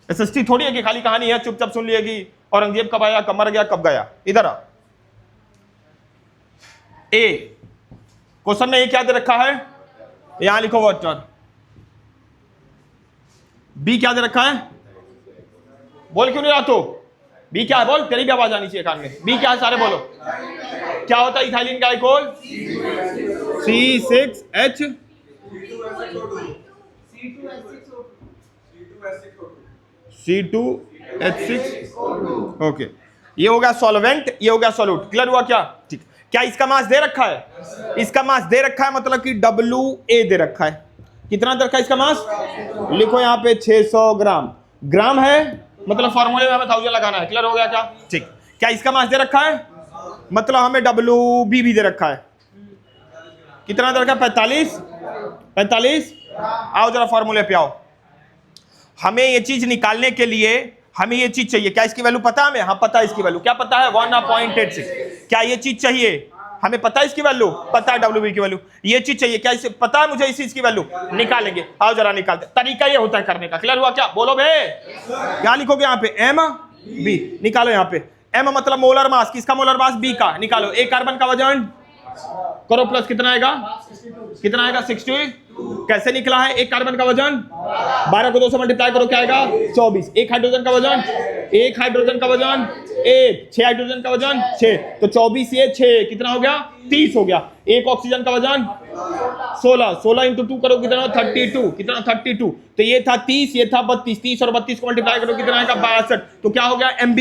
एसएसटी थोड़ी है कि खाली कहानी है चुपचाप सुन लिएगी, औरंगजेब कब आया, कब मर गया, कब गया। इधर आ, ए क्वेश्चन में ये क्या दे रखा है? यहां लिखो वाटर। बी क्या दे रखा है? बोल क्यों नहीं रहा तो? बी क्या है बोल, तेरी भी आवाज आनी चाहिए कान में। बी क्या है सारे बोलो। क्या होता है इथाइलिन का अल्कोहल? C6H C2H6। ओके, ये हो गया सॉल्वेंट, ये हो गया सॉल्यूट। क्लियर हुआ क्या? ठीक। क्या इसका मास दे रखा है? इसका मास दे रखा है, मतलब कि WA दे रखा है। कितना दे रखा है इसका मास? लिखो यहाँ पे 600 ग्राम। ग्राम है मतलब फॉर्मूले में हमें 1000 लगाना है। क्लियर हो गया क्या? ठीक। क्या इसका मास दे रखा है? मतलब हमें WB भी दे रखा है। कितना दे रखा है? 45। आओ जरा फॉर्मूले पे आओ। हमें ये चीज निकालने के लिए हमें ये चीज चाहिए। क्या इसकी वैल्यू पता है हमें? हाँ पता है इसकी वैल्यू। क्या पता है? 1.86। क्या ये चीज चाहिए हमें? पता है इसकी वैल्यू, पता है WB की वैल्यू। ये चीज चाहिए, क्या इसे पता है मुझे इस चीज की वैल्यू? निकालेंगे। आओ जरा निकालते। तरीका ये होता है करने का। क्लियर हुआ क्या? बोलो बे। क्या लिखोगे यहाँ पे? MB। निकालो यहाँ पे। M मतलब मोलर मास, किसका मोलर मास? B का। निकालो। एक कार्बन का वजन करो प्लस, कितना आएगा? कितना आएगा? 62। कैसे निकला है? एक कार्बन का वजन 12 को 2 से मल्टीप्लाई करो, क्या आएगा? 24। एक हाइड्रोजन का वजन 1, हाइड्रोजन का वजन 1, 6 हाइड्रोजन का वजन 6, तो 24 ये 6 कितना हो गया? 30 हो गया। एक ऑक्सीजन का वजन 16 इंटू 2 करो, कितना? 32। कितना? 32। तो ये था 30, ये था 32। 30 और 32 को मल्टीप्लाई करो, कितना आएगा? 62। तो क्या हो गया? MB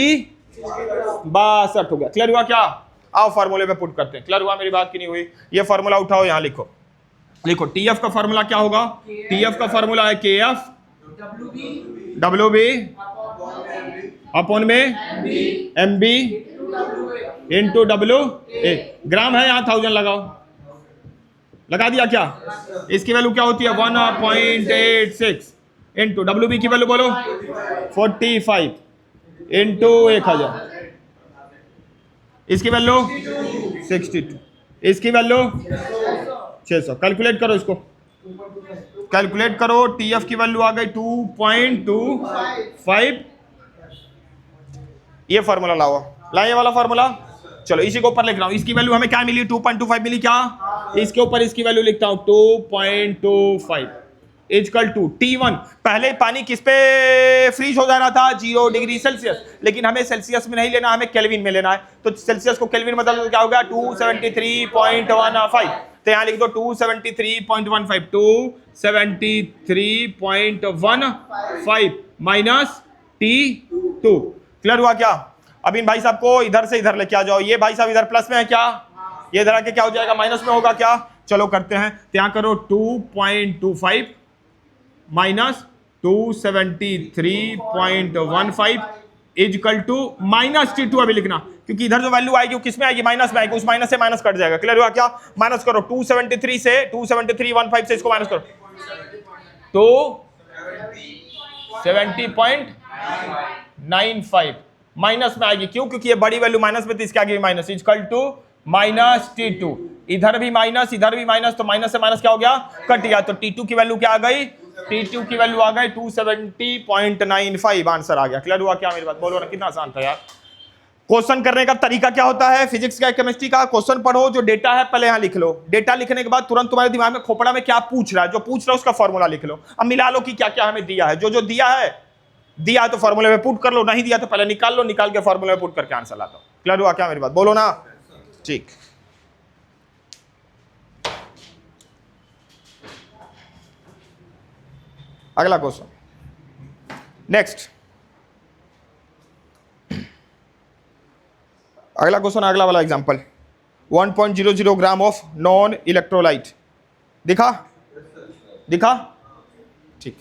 62 हो गया। क्लियर हुआ क्या? आओ फार्मूले पे पुट करते हैं। क्लियर हुआ मेरी बात की नहीं हुई? ये फार्मूला उठाओ, यहां लिखो। लिखो टीएफ का फार्मूला क्या होगा? टीएफ का फार्मूला है KF WB अपॉन में MB इंटू WA। ग्राम है, यहां 1000 लगाओ। लगा दिया क्या? इसकी वैल्यू क्या होती है? 1.86 इंटू WB की वैल्यू बोलो 45 इंटू 1000। इसकी वैल्यू 62, इसकी वैल्यू 600। कैलकुलेट करो इसको, कैलकुलेट करो। टीएफ की वैल्यू आ गई 2.25। ये फार्मूला लाओ, ला ये वाला फार्मूला। चलो इसी के ऊपर लिख रहा हूं। इसकी वैल्यू हमें क्या मिली? 2.25 मिली। क्या इसके ऊपर इसकी वैल्यू लिखता हूं 2.25 इजकल टू T1। पहले पानी किस पे फ्रीज हो जा रहा था? 0 डिग्री सेल्सियस। लेकिन हमें सेल्सियस में नहीं लेना, हमें केल्विन में लेना है। तो सेल्सियस को केल्विन में बदल, क्या होगा? 273.15। तो यहां लिख दो 273.15। 273.15 माइनस T2। क्लियर हुआ क्या? अब इन भाई साहब को इधर से इधर लेके आ जाओ। ये भाई साहब इधर प्लस में है, क्या ये इधर आके क्या हो जाएगा? माइनस में होगा क्या? चलो करते हैं। तो यहां करो 2.25 minus 273.15 is equal to minus T2। अभी लिखना, क्योंकि इधर जो वैल्यू आएगी वो किस में आएगी? माइनस में आएगी। उस माइनस से माइनस कट जाएगा। क्लियर हुआ क्या? माइनस करो 273 से 273.15 से इसको माइनस करो तो 70.95 माइनस में आएगी। क्यों? क्योंकि ये बड़ी वैल्यू माइनस में थी, इसके आगे भी minus. Is equal to minus T2। इधर भी माइनस, इधर भी माइनस, तो माइनस से माइनस क्या हो गया? कट गया। तो T2 की वैल्यू क्या आ गई? T2 की वैल्यू आ गई 270.95। आंसर आ गया। क्लियर हुआ क्या मेरी बात? बोलो ना, कितना आसान था यार। क्वेश्चन करने का तरीका क्या होता है? फिजिक्स का, केमिस्ट्री का क्वेश्चन पढ़ो, जो डेटा है पहले यहां लिख लो। डेटा लिखने के बाद तुरंत तुम्हारे दिमाग में खोपड़ा में क्या पूछ रहा है, जो पूछ रहा है उसका फॉर्मूला लिख लो। अब मिला लो कि क्या क्या हमें दिया है। जो जो दिया है तो फॉर्मूले में पुट कर लो, नहीं दिया तो पहले निकाल लो, निकाल के फॉर्मूले में पुट करके आंसर लाता हूं। क्लियर हुआ क्या मेरी बात? बोलो ना। ठीक, अगला क्वेश्चन। नेक्स्ट, अगला क्वेश्चन, अगला वाला example, 1.00 gram of non electrolyte. दिखा दिखा, ठीक।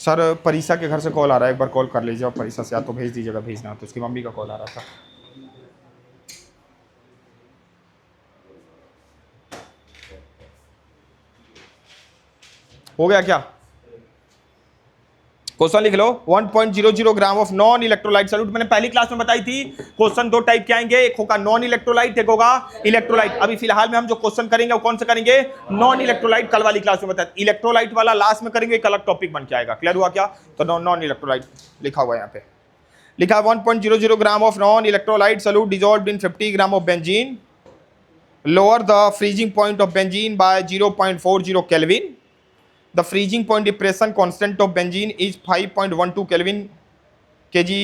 सर परीक्षा के घर से कॉल आ रहा है, एक बार कॉल कर लीजिए और परीक्षा से या तो भेज दीजिएगा, भेजना तो उसकी मम्मी का कॉल आ रहा था। हो गया क्या? क्वेश्चन लिख लो, 1.00 gram of non electrolyte solute. मैंने पहली क्लास में बताई थी क्वेश्चन दो टाइप के आएंगे, एक होगा नॉन इलेक्ट्रोलाइट, एक होगा इलेक्ट्रोलाइट। अभी फिलहाल में हम जो क्वेश्चन करेंगे वो कौन सा करेंगे? Non electrolyte. कल वाली क्लास में बताया, इलेक्ट्रोलाइट वाला लास्ट में करेंगे, एक अलग टॉपिक बन के आएगा। क्लियर हुआ क्या? तो नॉन इलेक्ट्रोलाइट लिखा हुआ है यहाँ पे, लिखा है 1.00 gram of non electrolyte solute dissolved in 50 gram of benzene, lower the freezing point of benzene by 0.40 Kelvin. The freezing point depression constant of benzene is 5.12 Kelvin kg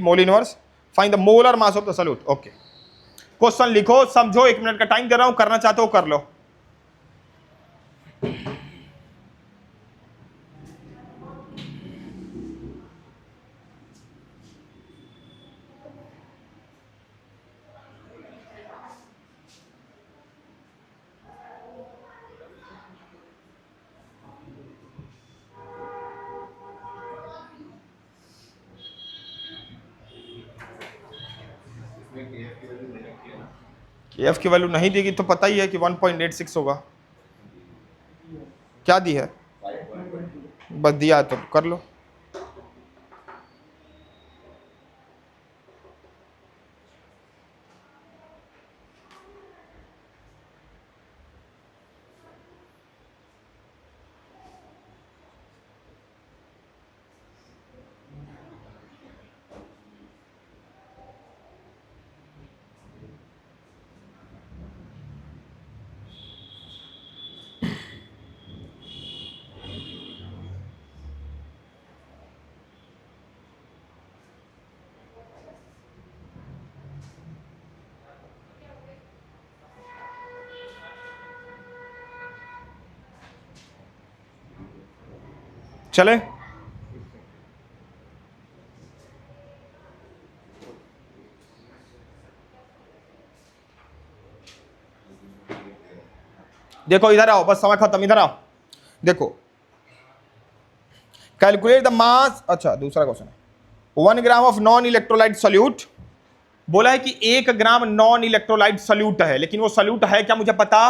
mole inverse. Find the molar mass of the solute. Okay. Question लिखो, समझो, 1 minute का time दे रहा हूं, करना चाहते हो कर लो। F की वैल्यू नहीं देगी तो पता ही है कि 1.86 होगा। क्या दी है? बस दिया है तो कर लो। चले, देखो इधर आओ, बस समय खत्म, इधर आओ। देखो, कैलकुलेट द मास, अच्छा दूसरा क्वेश्चन है, 1 gram of non electrolyte solute. बोला है कि 1 ग्राम नॉन इलेक्ट्रोलाइट सॉल्यूट है, लेकिन वो सॉल्यूट है क्या मुझे पता,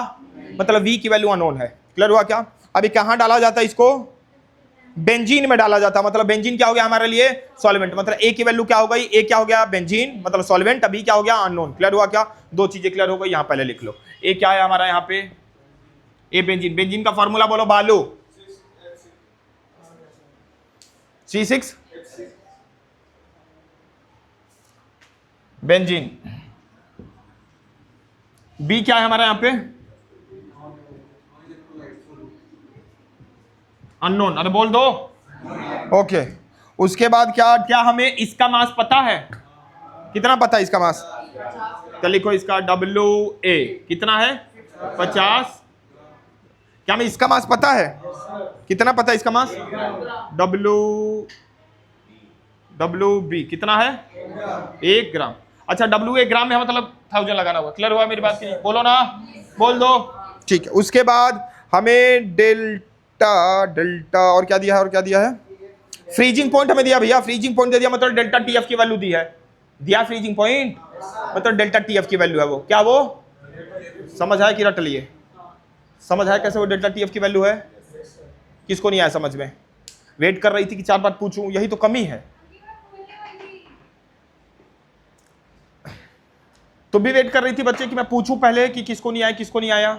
मतलब वी की वैल्यू अननोन है। क्लियर हुआ क्या? अभी कहां डाला जाता है इसको? बेंजीन में डाला जाता है। मतलब बेंजीन क्या हो गया हमारे लिए? सॉल्वेंट। मतलब ए की वैल्यू क्या हो गई? ए क्या हो गया? बेंजीन, मतलब सॉल्वेंट। अभी क्या हो गया? अननोन। क्लियर हुआ क्या? दो चीजें क्लियर हो गई, यहां पहले लिख लो। ए क्या है हमारा यहाँ पे? ए बेंजीन। बेंजीन का फॉर्मूला बोलो बालू। C6 benzene. बी क्या है हमारा यहाँ पे? अननोन। अरे बोल दो। ओके, उसके बाद क्या क्या हमें इसका मास पता है? कितना पता है इसका मास? तो लिखो इसका WA कितना है? 50। क्या हमें इसका मास पता है? कितना पता है इसका मास? WB कितना है? 1 ग्राम। अच्छा, WA ग्राम में मतलब 1000 लगाना होगा। क्लियर हुआ मेरी बात की नहीं? बोलो ना, बोल दो। ठीक है, उसके बाद हमें डेल्टा और क्या दिया है? और क्या दिया है? फ्रीजिंग पॉइंट हमें दिया भैया, फ्रीजिंग पॉइंट दे दिया, मतलब डेल्टा TF की वैल्यू दी है। दिया फ्रीजिंग पॉइंट, मतलब डेल्टा TF की वैल्यू है वो। क्या वो समझ आया कि रट लिए? समझ आया कैसे वो डेल्टा TF की वैल्यू है? किसको नहीं आया समझ में? वेट कर रही थी कि 4 बार पूछूं, यही तो कमी है। तो भी वेट कर रही थी बच्चे कि मैं पूछूं पहले कि किसको नहीं आया, किसको नहीं आया।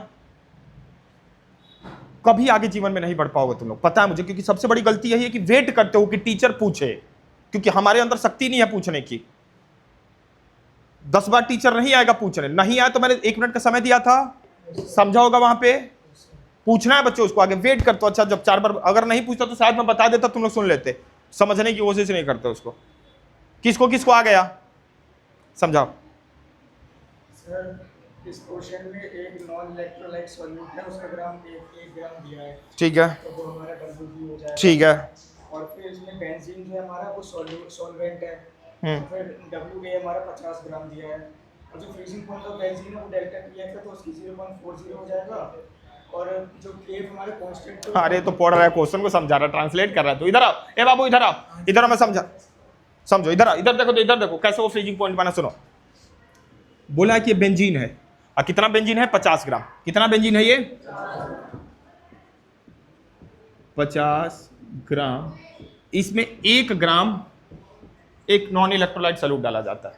कभी आगे जीवन में नहीं बढ़ पाओगे तुम लोग, पता है मुझे, क्योंकि सबसे बड़ी गलती यही है कि वेट करते हो कि टीचर पूछे, क्योंकि हमारे अंदर शक्ति नहीं है पूछने की। 10 बार टीचर नहीं आएगा पूछने, नहीं आया तो मैंने 1 मिनट का समय दिया था, समझा होगा वहां पे। पूछना है बच्चे उसको आगे, वेट कर। तो अच्छा, जब 4 बार अगर नहीं पूछता तो शायद मैं बता देता, तुम लोग सुन लेते। समझने की कोशिश नहीं करते उसको। किसको किसको आ गया समझाओ। सर, इस क्वेश्चन में एक नॉन इलेक्ट्रोलाइट सॉल्यूट है, उसका ग्राम 1 ग्राम दिया है। ठीक है, तो वो हमारा WB ठीक है। और फिर इसमें बेंजीन जो है हमारा वो सॉल्वेंट है। हम्म। फिर WA हमारा 50 ग्राम दिया है, और जो फ्रीजिंग पॉइंट ऑफ बेंजीन है वो डेल्टा TF है, तो उसकी 0.40 हो जाएगा। और जो केफ हमारे कांस्टेंट, अरे तो पढ़ रहा है, क्वेश्चन को समझा रहा, ट्रांसलेट कर रहा है। तो इधर आओ, ए बाबू इधर आओ, इधर आओ, मैं समझा, समझो, इधर आओ, इधर देखो, तो इधर देखो कैसे वो फ्रीजिंग पॉइंट बना। सुनो, बोला कि ये बेंजीन है, और कितना बेंजीन है? 50 ग्राम। कितना बेंजीन है ये? 50 ग्राम। इसमें 1 ग्राम एक नॉन इलेक्ट्रोलाइट सॉल्यूट डाला जाता है।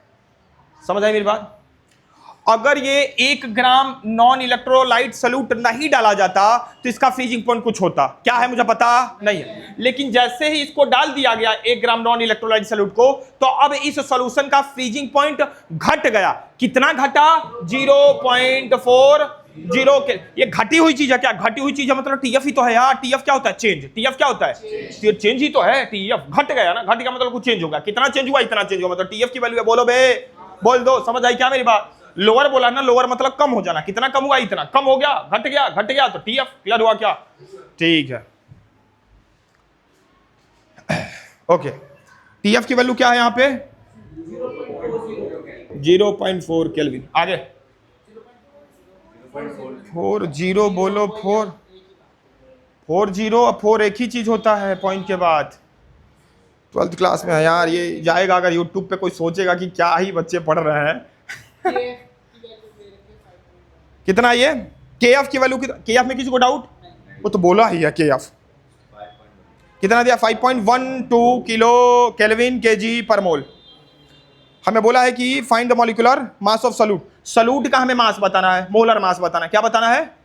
समझ आई मेरी बात? अगर ये 1 ग्राम नॉन इलेक्ट्रोलाइट सॉल्यूट नहीं डाला जाता तो इसका फ्रीजिंग पॉइंट कुछ होता। क्या है मुझे पता नहीं है, लेकिन जैसे ही इसको डाल दिया गया 1 ग्राम नॉन इलेक्ट्रोलाइट सॉल्यूट को, तो अब इस सॉल्यूशन का फ्रीजिंग पॉइंट घट गया। कितना घटा? 0.40 के। ये घटी हुई चीज है क्या? घटी हुई चीज है मतलब TF ही तो है यार। TF क्या होता है? चेंज। TF क्या होता है? चेंज ही तो है। TF घट गया ना, घट गया मतलब कुछ चेंज होगा। कितना चेंज हुआ? इतना चेंज हुआ, मतलब TF की वैल्यू है। बोलो बे, बोल दो। समझ आई क्या मेरी बात? लोअर बोला ना, लोअर मतलब कम हो जाना। कितना कम हुआ? इतना कम हो गया, घट गया, घट गया, तो TF क्लियर हुआ क्या? ठीक है, ओके। TF की वैल्यू क्या है यहाँ पे? 0.4 केल्विन। आगे 40 बोलो, 40 और 4 एक ही चीज होता है पॉइंट के बाद। 12th क्लास में है यार, ये जाएगा अगर यूट्यूब पे कोई सोचेगा कि क्या ही बच्चे पढ़ रहे हैं। कितना ये KF की वैल्यू? KF में किसी को डाउट? वो तो बोला ही है KF कितना दिया? 5.12 किलो केल्विन kg पर मोल। हमें बोला है कि find the molecular mass of solute. Solute का हमें मास बताना है, मोलर मास बताना है। क्या बताना है?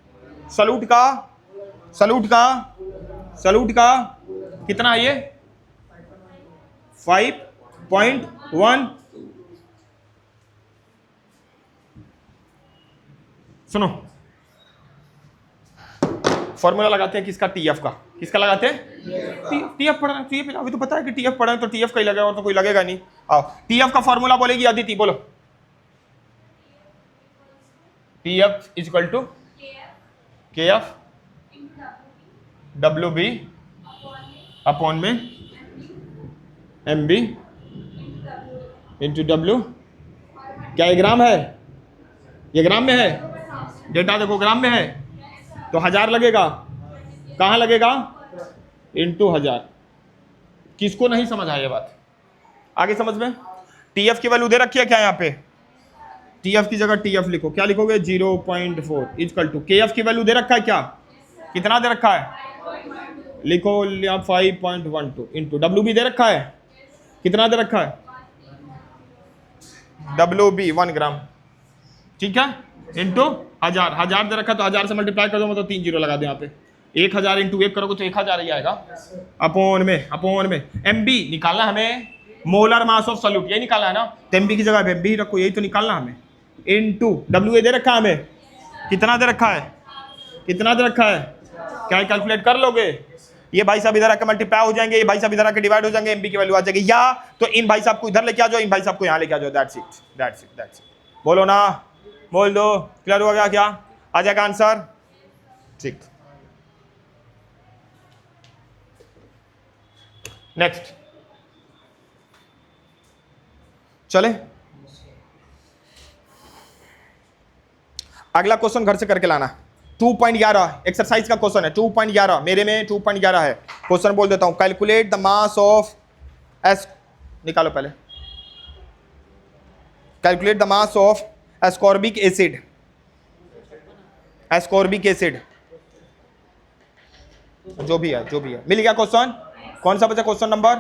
सॉल्यूट का, सॉल्यूट का, सॉल्यूट का कितना है ये? 5.1। सुनो, फॉर्मूला लगाते हैं किसका? TF का। किसका लगाते हैं? TF पढ़ा है, TF अभी तो पता है कि TF पढ़ा है तो TF का ही लगेगा, और तो कोई लगेगा नहीं। आओ, TF का फॉर्मूला बोलेगी अदिति, बोलो। TF is equal to KF WB upon में MB इंटू W। क्या ये ग्राम है? ये ग्राम में है? डेटा देखो, ग्राम में है तो 1000 लगेगा। कहाँ लगेगा? इंटू 1000। किसको नहीं समझ आया ये बात? आगे समझ में। TF की वैल्यू दे रखी है क्या यहाँ पे? TF की जगह TF लिखो। क्या लिखोगे? 0.4 इक्वल टू KF की वैल्यू दे रखा है क्या? कितना दे रखा है? लिखो 5.12 इंटू WB दे रखा है। कितना दे रखा है? WB 1 ग्राम, ठीक है, इंटू 1000। 1000 दे रखा तो 1000 से मल्टीप्लाई कर दो, मतलब 3 जीरो लगा दो यहाँ पे। 1000 इंटू 1 करोगे तो 1000 ही आएगा। अपॉन में MB निकालना हमें, मोलर मास ऑफ सॉल्यूट, यही निकालना है ना। तो MB की जगह MB रखो, यही तो निकालना हमें। इंटू WA दे रखा है हमें। कितना दे रखा है? कितना दे रखा है? क्या कैलकुलेट कर लोगे? ये भाई साहब इधर आके मल्टीप्लाई हो जाएंगे, ये भाई साहब इधर आके डिवाइड हो जाएंगे, MB की वैल्यू आ जाएगी। या तो इन भाई साहब को इधर लेके आ जाओ, इन भाई साहब को यहाँ लेके आ जाओ। That's it, that's it, that's it. बोलो ना, बोल दो। क्लियर हुआ क्या? आ जाएगा आंसर? ठीक, नेक्स्ट चले। अगला क्वेश्चन घर से करके लाना। 2.11 एक्सरसाइज का क्वेश्चन है। 2.11 मेरे में 2.11 है। क्वेश्चन बोल देता हूं। Calculate the mass of S, निकालो पहले। Calculate the mass of ascorbic acid. Ascorbic acid जो भी है, जो भी है, मिल गया क्वेश्चन। कौन सा बचा क्वेश्चन नंबर?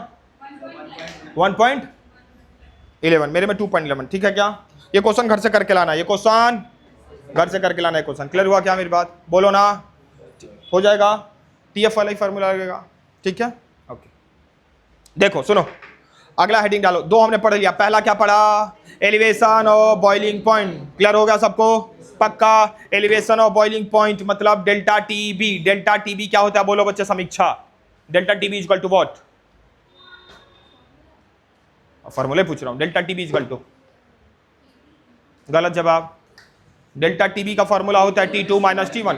1.11। मेरे में 2.11। ठीक है क्या? ये क्वेश्चन घर से करके लाना। ये क्वेश्चन घर से करके लाना है क्वेश्चन। क्लियर हुआ क्या मेरी बात? बोलो ना, हो जाएगा। TF वाला ही फॉर्मूला लगेगा, ठीक है, ओके। देखो सुनो, अगला हेडिंग डालो। 2 हमने पढ़ लिया। पहला क्या पढ़ा? Elevation of boiling point. Clear हो गया सबको? पक्का। एलिवेशन ऑफ बॉइलिंग पॉइंट मतलब डेल्टा TB। डेल्टा TB क्या होता है? बोलो बच्चे, Samiksha. Delta TB equal to what? फॉर्मूले पूछ रहा हूं। डेल्टा TB इक्वल टू, गलत जवाब। डेल्टा TB का फॉर्मूला होता है T2 - T1।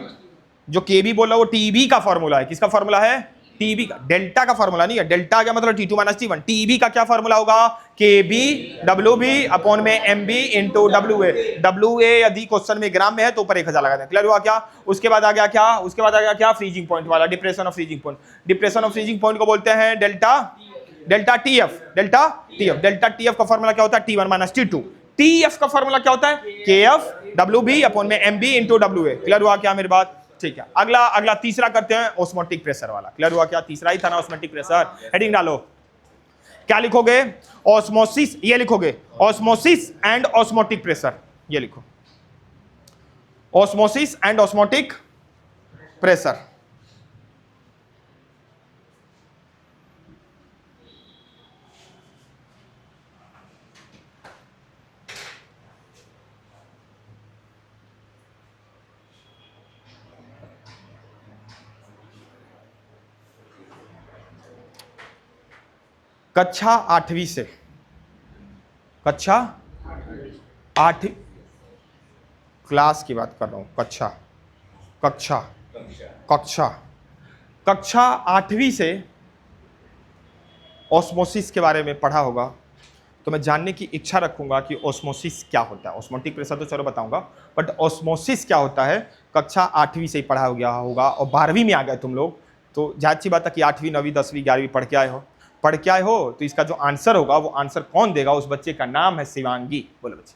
जो KB बोला वो TB का फॉर्मूला है। किसका फॉर्मूला है? टीबी का, डेल्टा का फॉर्मूला नहीं है, डेल्टा क्या मतलब T2 माइनस T1, टीबी का क्या फॉर्मूला होगा, KB WB अपॉन में MB इंटू WA, WA यदि क्वेश्चन में ग्राम में है तो ऊपर 1000 लगा दें। क्लियर हुआ क्या? उसके बाद आ गया क्या, उसके बाद आ गया क्या, फ्रीजिंग पॉइंट वाला, depression of freezing point. Depression of freezing point को बोलते हैं डेल्टा TF, डेल्टा TF का फॉर्मूला क्या होता है, T1 माइनस T2। TF का फॉर्मूला क्या होता है, KF WB अपॉन में MB इंटू WA। क्लियर हुआ क्या मेरी बात? ठीक है, अगला तीसरा करते हैं, ऑस्मोटिक प्रेशर वाला। क्लियर हुआ क्या? तीसरा ही था ना ऑस्मोटिक प्रेशर। हेडिंग डालो, क्या लिखोगे, ऑस्मोसिस, ये लिखोगे ऑस्मोसिस एंड ऑस्मोटिक प्रेशर, ये लिखो ऑस्मोसिस एंड ऑस्मोटिक प्रेशर। कक्षा 8वीं से, कक्षा 8 क्लास की बात कर रहा हूं, कक्षा 8वीं से ऑस्मोसिस के बारे में पढ़ा होगा, तो मैं जानने की इच्छा रखूंगा कि ऑस्मोसिस क्या होता है। ऑस्मोटिक प्रेशर तो चलो बताऊंगा, बट ऑस्मोसिस क्या होता है कक्षा 8वीं से ही पढ़ा हो गया होगा, और 12वीं में आ गए तुम लोग, तो जाहिर सी बात है कि 8वीं 9वीं 10वीं 11वीं पढ़ के आए हो, तो इसका जो आंसर होगा वो आंसर कौन देगा, उस बच्चे का नाम है शिवांगी। बोलो बच्चे,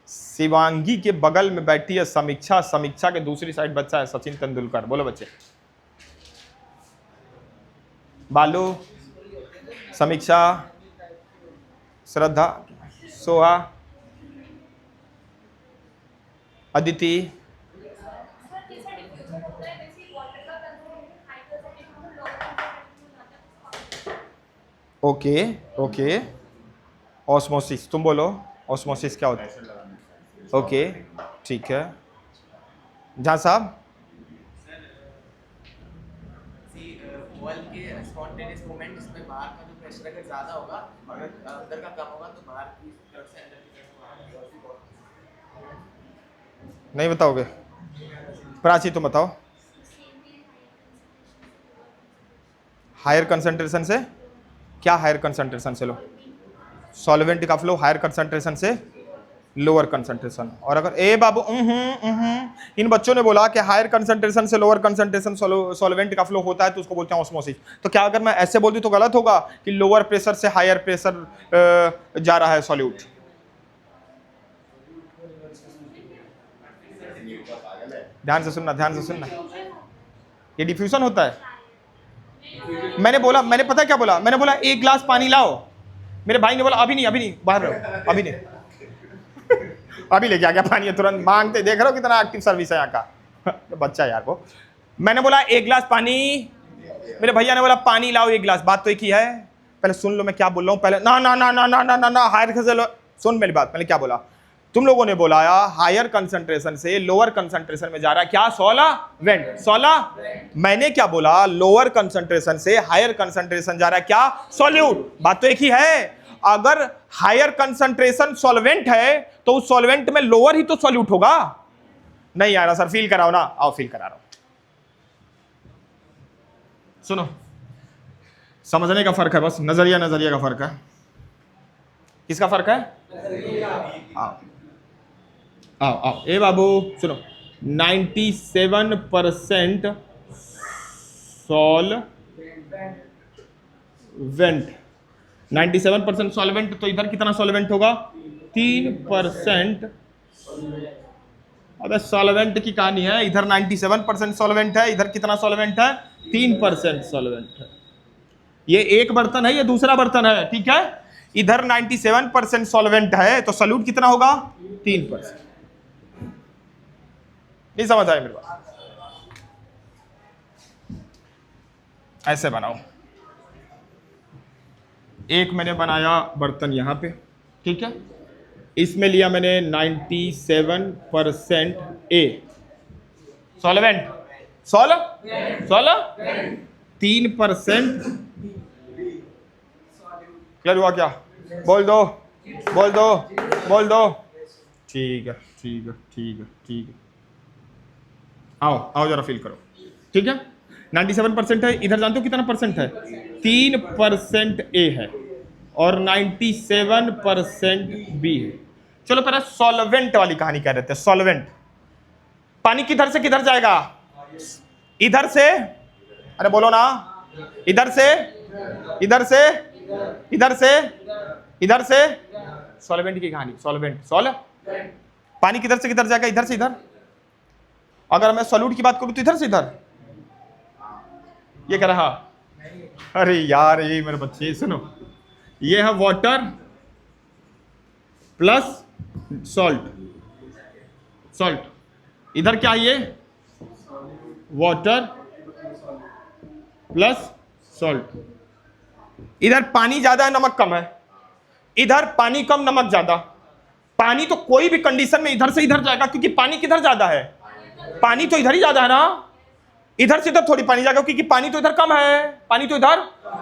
शिवांगी के बगल में बैठी है समीक्षा, समीक्षा के दूसरी साइड बच्चा है सचिन तेंदुलकर। बोलो बच्चे, बालू, समीक्षा, श्रद्धा, सोहा, अदिति, ओके। ऑस्मोसिस, तुम बोलो ऑस्मोसिस क्या होता है? ओके, ठीक है। जहाँ साहब, वॉल के स्पॉन्टेनियस मूवमेंट, इसमें बाहर का जो प्रेशर अगर ज़्यादा होगा और अंदर का कम होगा तो बाहर की तरफ से अंदर की तरफ। नहीं बताओगे? प्राची तुम बताओ। हायर कंसंट्रेशन से क्या, हायर कंसंट्रेशन से लो सॉल्वेंट का फ्लो, हायर कंसंट्रेशन से लोअर कंसंट्रेशन। और अगर ए बाबू इन बच्चों ने बोला कि हायर कंसंट्रेशन से लोअर कंसंट्रेशन सॉल्वेंट का फ्लो होता है तो उसको बोलते हैं ऑस्मोसिस, तो क्या अगर मैं ऐसे बोल दूं तो गलत होगा कि लोअर प्रेशर से हायर प्रेशर जा रहा है सॉल्यूट? ध्यान से सुनना, ये डिफ्यूजन होता है। मैंने पता क्या बोला, मैंने बोला एक गिलास पानी लाओ, मेरे भाई ने बोला अभी नहीं बाहर रहो, अभी नहीं अभी लेके आ गया पानी, तुरंत मांगते, देख रहे हो कितना एक्टिव सर्विस है यहाँ का बच्चा यार को। मैंने बोला एक गिलास पानी, मेरे भैया ने बोला पानी लाओ एक गिलास। बात तो एक ही है, पहले सुन लो मैं क्या बोल रहा हूँ। पहले ना हायर सुन मेरी बात, पहले क्या बोला तुम लोगों ने? बोला हायर कंसंट्रेशन से लोअर कंसंट्रेशन में जा रहा है क्या, सॉल्वेंट। मैंने क्या बोला, लोअर कंसंट्रेशन से हायर कंसंट्रेशन जा रहा है क्या, सॉल्यूट। बात तो एक ही है। अगर हायर कंसंट्रेशन सॉल्वेंट है तो उस सॉल्वेंट में लोअर ही तो सॉल्यूट होगा। नहीं आ रहा सर, फील कराओ ना, आओ फील करा रहा हूं। सुनो, समझने का फर्क है, बस नजरिया का फर्क है। किसका फर्क है? आओ ए बाबू सुनो, 97% सॉल्वेंट, 97% सॉल्वेंट, तो इधर कितना सॉल्वेंट होगा, 3%। अबे सॉल्वेंट की कहानी है, इधर 97% सॉल्वेंट है, इधर कितना सॉल्वेंट है, 3% सॉल्वेंट है। ये एक बर्तन है, ये दूसरा बर्तन है, ठीक है। इधर 97% सॉल्वेंट है तो सॉल्यूट कितना होगा, 3%। नहीं समझ आया मेरे पास? ऐसे बनाओ, एक मैंने बनाया बर्तन यहां पे, ठीक है, इसमें लिया मैंने 97% ए सॉल्वेंट, 3%। क्लियर हुआ क्या? बोल दो ठीक है। आओ आओ जरा फील करो, ठीक है। 97% है, इधर जानते हो कितना परसेंट है? 3% ए है और 97% बी है। चलो पहले सॉल्वेंट वाली कहानी कह रहे थे। सॉल्वेंट, पानी किधर से किधर जाएगा? इधर से, अरे बोलो ना, इधर से, इधर से, इधर से, इधर से। सॉल्वेंट की कहानी, सॉल्वेंट, पानी किधर से किधर जाएगा? इधर से इधर। अगर मैं सॉल्यूट की बात करूं तो इधर से इधर। ये कह रहा, अरे यार ये मेरे बच्चे सुनो, ये है वाटर प्लस सॉल्ट, सॉल्ट। इधर क्या है? ये वाटर प्लस सॉल्ट। इधर पानी ज्यादा है, नमक कम है। इधर पानी कम, नमक ज्यादा। पानी तो कोई भी कंडीशन में इधर से इधर जाएगा, क्योंकि पानी किधर ज्यादा है? पानी तो इधर ही ज्यादा है ना, इधर से इधर थोड़ी पानी जाएगा, क्योंकि पानी तो इधर कम है। पानी तो इधर,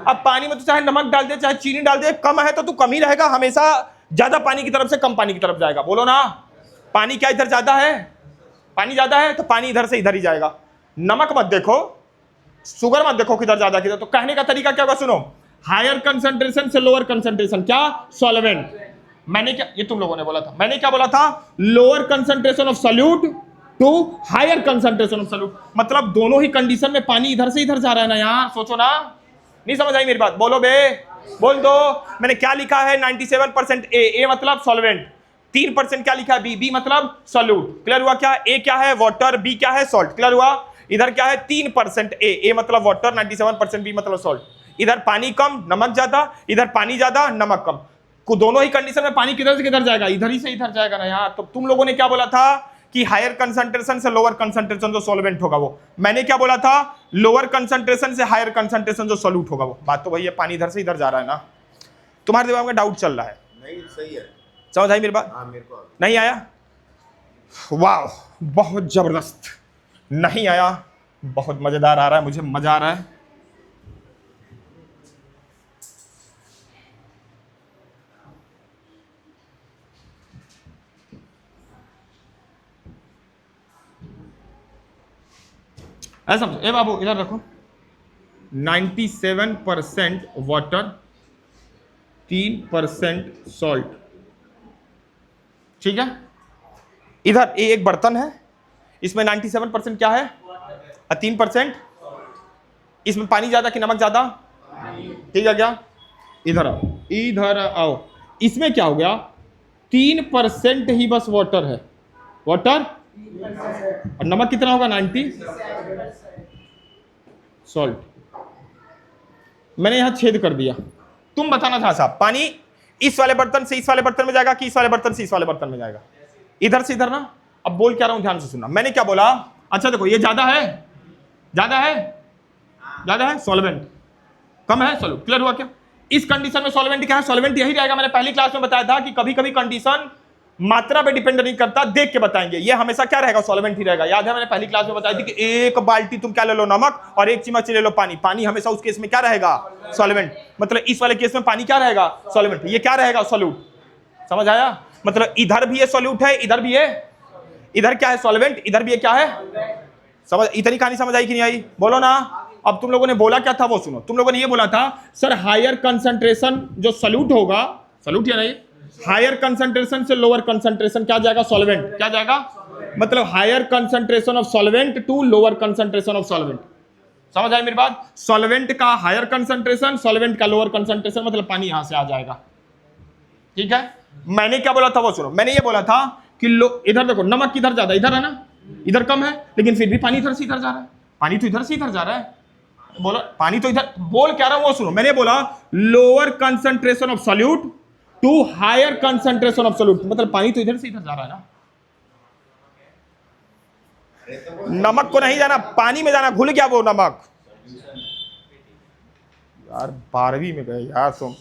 अब पानी में तो चाहे नमक डाल दे चाहे चीनी डाल दे, कम है तो तू कम ही रहेगा हमेशा। ज्यादा पानी की तरफ से कम पानी की तरफ जाएगा। बोलो ना, पानी क्या इधर ज्यादा है? पानी ज्यादा है तो पानी इधर से इधर ही जाएगा। नमक मत देखो, शुगर मत देखो किधर ज्यादा किधर। तो कहने का तरीका क्या होगा सुनो, हायर कंसंट्रेशन से लोअर कंसंट्रेशन, क्या? सॉल्वेंट। मैंने क्या, ये तुम लोगों ने बोला था, मैंने क्या बोला था? Lower concentration of solute to higher concentration of solute. मतलब दोनों ही कंडीशन में पानी इधर से इधर जा रहा है ना यार, सोचो ना। नहीं समझ आई मेरी बात? बोलो बे, बोल दो। मैंने क्या लिखा है? 97% ए मतलब सॉल्वेंट, 3% क्या लिखा है? बी मतलब सॉल्यूट। क्लियर हुआ? क्या ए क्या है? वाटर, बी क्या है? सॉल्ट। क्लियर हुआ? इधर क्या है? 3% ए मतलब वाटर, 97% बी मतलब सॉल्ट। इधर पानी कम, नमक ज्यादा, इधर पानी ज्यादा, नमक कम। दोनों ही कंडीशन में पानी किधर से किधर जाएगा? इधर ही से इधर जाएगा ना यार। तो तुम लोगों ने क्या बोला था कि हायर कंसंट्रेशन से लोअर कंसंट्रेशन जो सॉल्वेंट होगा वो। मैंने क्या बोला था? लोअर कंसंट्रेशन से हायर कंसंट्रेशन जो सॉल्यूट होगा वो। बात तो वही है, पानी इधर से इधर जा रहा है ना। तुम्हारे दिमाग में डाउट चल रहा है? नहीं सही है। समझ आई मेरी बात? हाँ मेरे को नहीं आया? वाह, बहुत जबरदस्त। नहीं आया? बहुत मजेदार आ रहा है, मुझे मजा आ रहा है। ऐसा समझो, ए बाबू इधर रखो। 97% वाटर, 3% सॉल्ट, ठीक है। इधर ये एक बर्तन है, इसमें 97% क्या है? 3%। इसमें पानी ज्यादा कि नमक ज्यादा? ठीक है क्या? इधर आओ, इधर आओ। इसमें क्या हो गया? 3% ही बस वाटर है, वाटर, और नमक कितना होगा? 90 सॉल्ट। मैंने यहां छेद कर दिया। तुम बताना था साहब, पानी इस वाले बर्तन से इस वाले बर्तन में जाएगा कि इस वाले बर्तन से इस वाले बर्तन में जाएगा? इधर से इधर ना। अब बोल क्या रहा हूं, ध्यान से सुनना। मैंने क्या बोला? अच्छा देखो, ये ज्यादा है, ज्यादा है, ज्यादा है सॉल्वेंट, कम है सॉल्यूट। क्लियर हुआ क्या? इस कंडीशन में सॉल्वेंट क्या है? सॉल्वेंट यही रहेगा। मैंने पहली क्लास में बताया था कि कभी कभी कंडीशन मात्रा पे डिपेंड नहीं करता, देख के बताएंगे। ये हमेशा क्या रहेगा? सॉल्वेंट ही रहेगा। याद है मैंने पहली क्लास में बताया थी कि एक बाल्टी तुम क्या ले लो? नमक, और एक चम्मच ले लो पानी। पानी हमेशा उस केस में क्या रहेगा? सॉल्वेंट। मतलब इस वाले केस में पानी क्या रहेगा? सॉल्वेंट। ये क्या रहेगा? सॉल्यूट। समझ आया? मतलब इधर भी ये सॉल्यूट है, इधर भी है, इधर क्या है? सॉल्वेंट, इधर भी ये क्या है? समझ, इतनी कहानी समझ आई कि नहीं आई? बोलो ना। अब तुम लोगों ने बोला क्या था वो सुनो। तुम लोगों ने ये बोला था सर हायर कंसंट्रेशन जो सॉल्यूट होगा, सॉल्यूट या नहीं, हायर कंसंट्रेशन से लोअर कंसंट्रेशन क्या जाएगा? सॉल्वेंट। क्या जाएगा? मतलब higher concentration of solvent to lower concentration of solvent. समझ आई मेरी बात? सॉल्वेंट का हायर कंसंट्रेशन, सॉल्वेंट का लोअर कंसंट्रेशन, मतलब पानी यहां से आ जाएगा। ठीक है। मैंने क्या बोला था वो सुनो। मैंने ये बोला था कि इधर देखो, नमक किधर ज्यादा? इधर है ना, इधर कम है, लेकिन फिर भी पानी इधर से इधर जा रहा है। पानी तो इधर से इधर जा रहा है। बोलो, पानी तो इधर, बोल क्या रहा हूं वो सुनो। मैंने बोला lower concentration of solute to higher concentration of solute, मतलब पानी तो इधर से इधर जा रहा है ना। नमक को नहीं जाना, पानी में जाना। भूल गया वो नमक। यार 12वीं में गए यार तुम।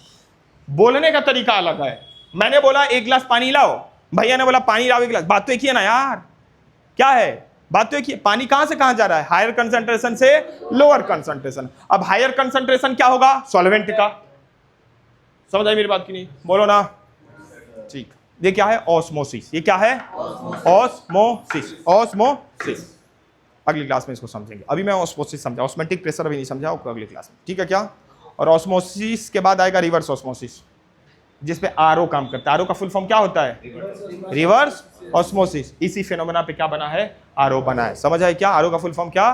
बोलने का तरीका अलग है। मैंने बोला 1 गिलास पानी लाओ, भैया ने बोला पानी लाओ 1 गिलास। बात तो एक ही है ना यार। क्या है बात? तो एक ही। पानी कहां से कहां जा रहा है? हायर कंसंट्रेशन से लोअर कंसंट्रेशन। अब हायर कंसंट्रेशन क्या होगा? सॉल्वेंट का। समझ आई मेरी बात की नहीं? बोलो ना। ठीक। ये क्या है? ऑस्मोसिस। ये क्या है? ऑस्मोसिस। ऑस्मोसिस। अगली क्लास में इसको समझेंगे। अभी मैं ऑस्मोसिस समझा, ऑस्मेटिक प्रेशर अभी नहीं समझा, आपको अगली क्लास में, ठीक है क्या। और ऑस्मोसिस के बाद आएगा रिवर्स ऑस्मोसिस, जिस पे आरओ काम करता है। आरओ का फुल फॉर्म क्या होता है? Reverse osmosis. इसी फिनोमेना पे क्या बना है? आरओ बना है। समझ आए क्या? आरओ का फुल फॉर्म क्या?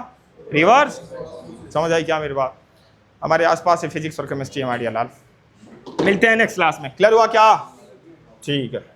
रिवर्स। समझ आई क्या मेरी बात? हमारे आसपास है फिजिक्स और केमिस्ट्री हमारी लाल। मिलते हैं नेक्स्ट क्लास में। क्लियर हुआ क्या? ठीक है।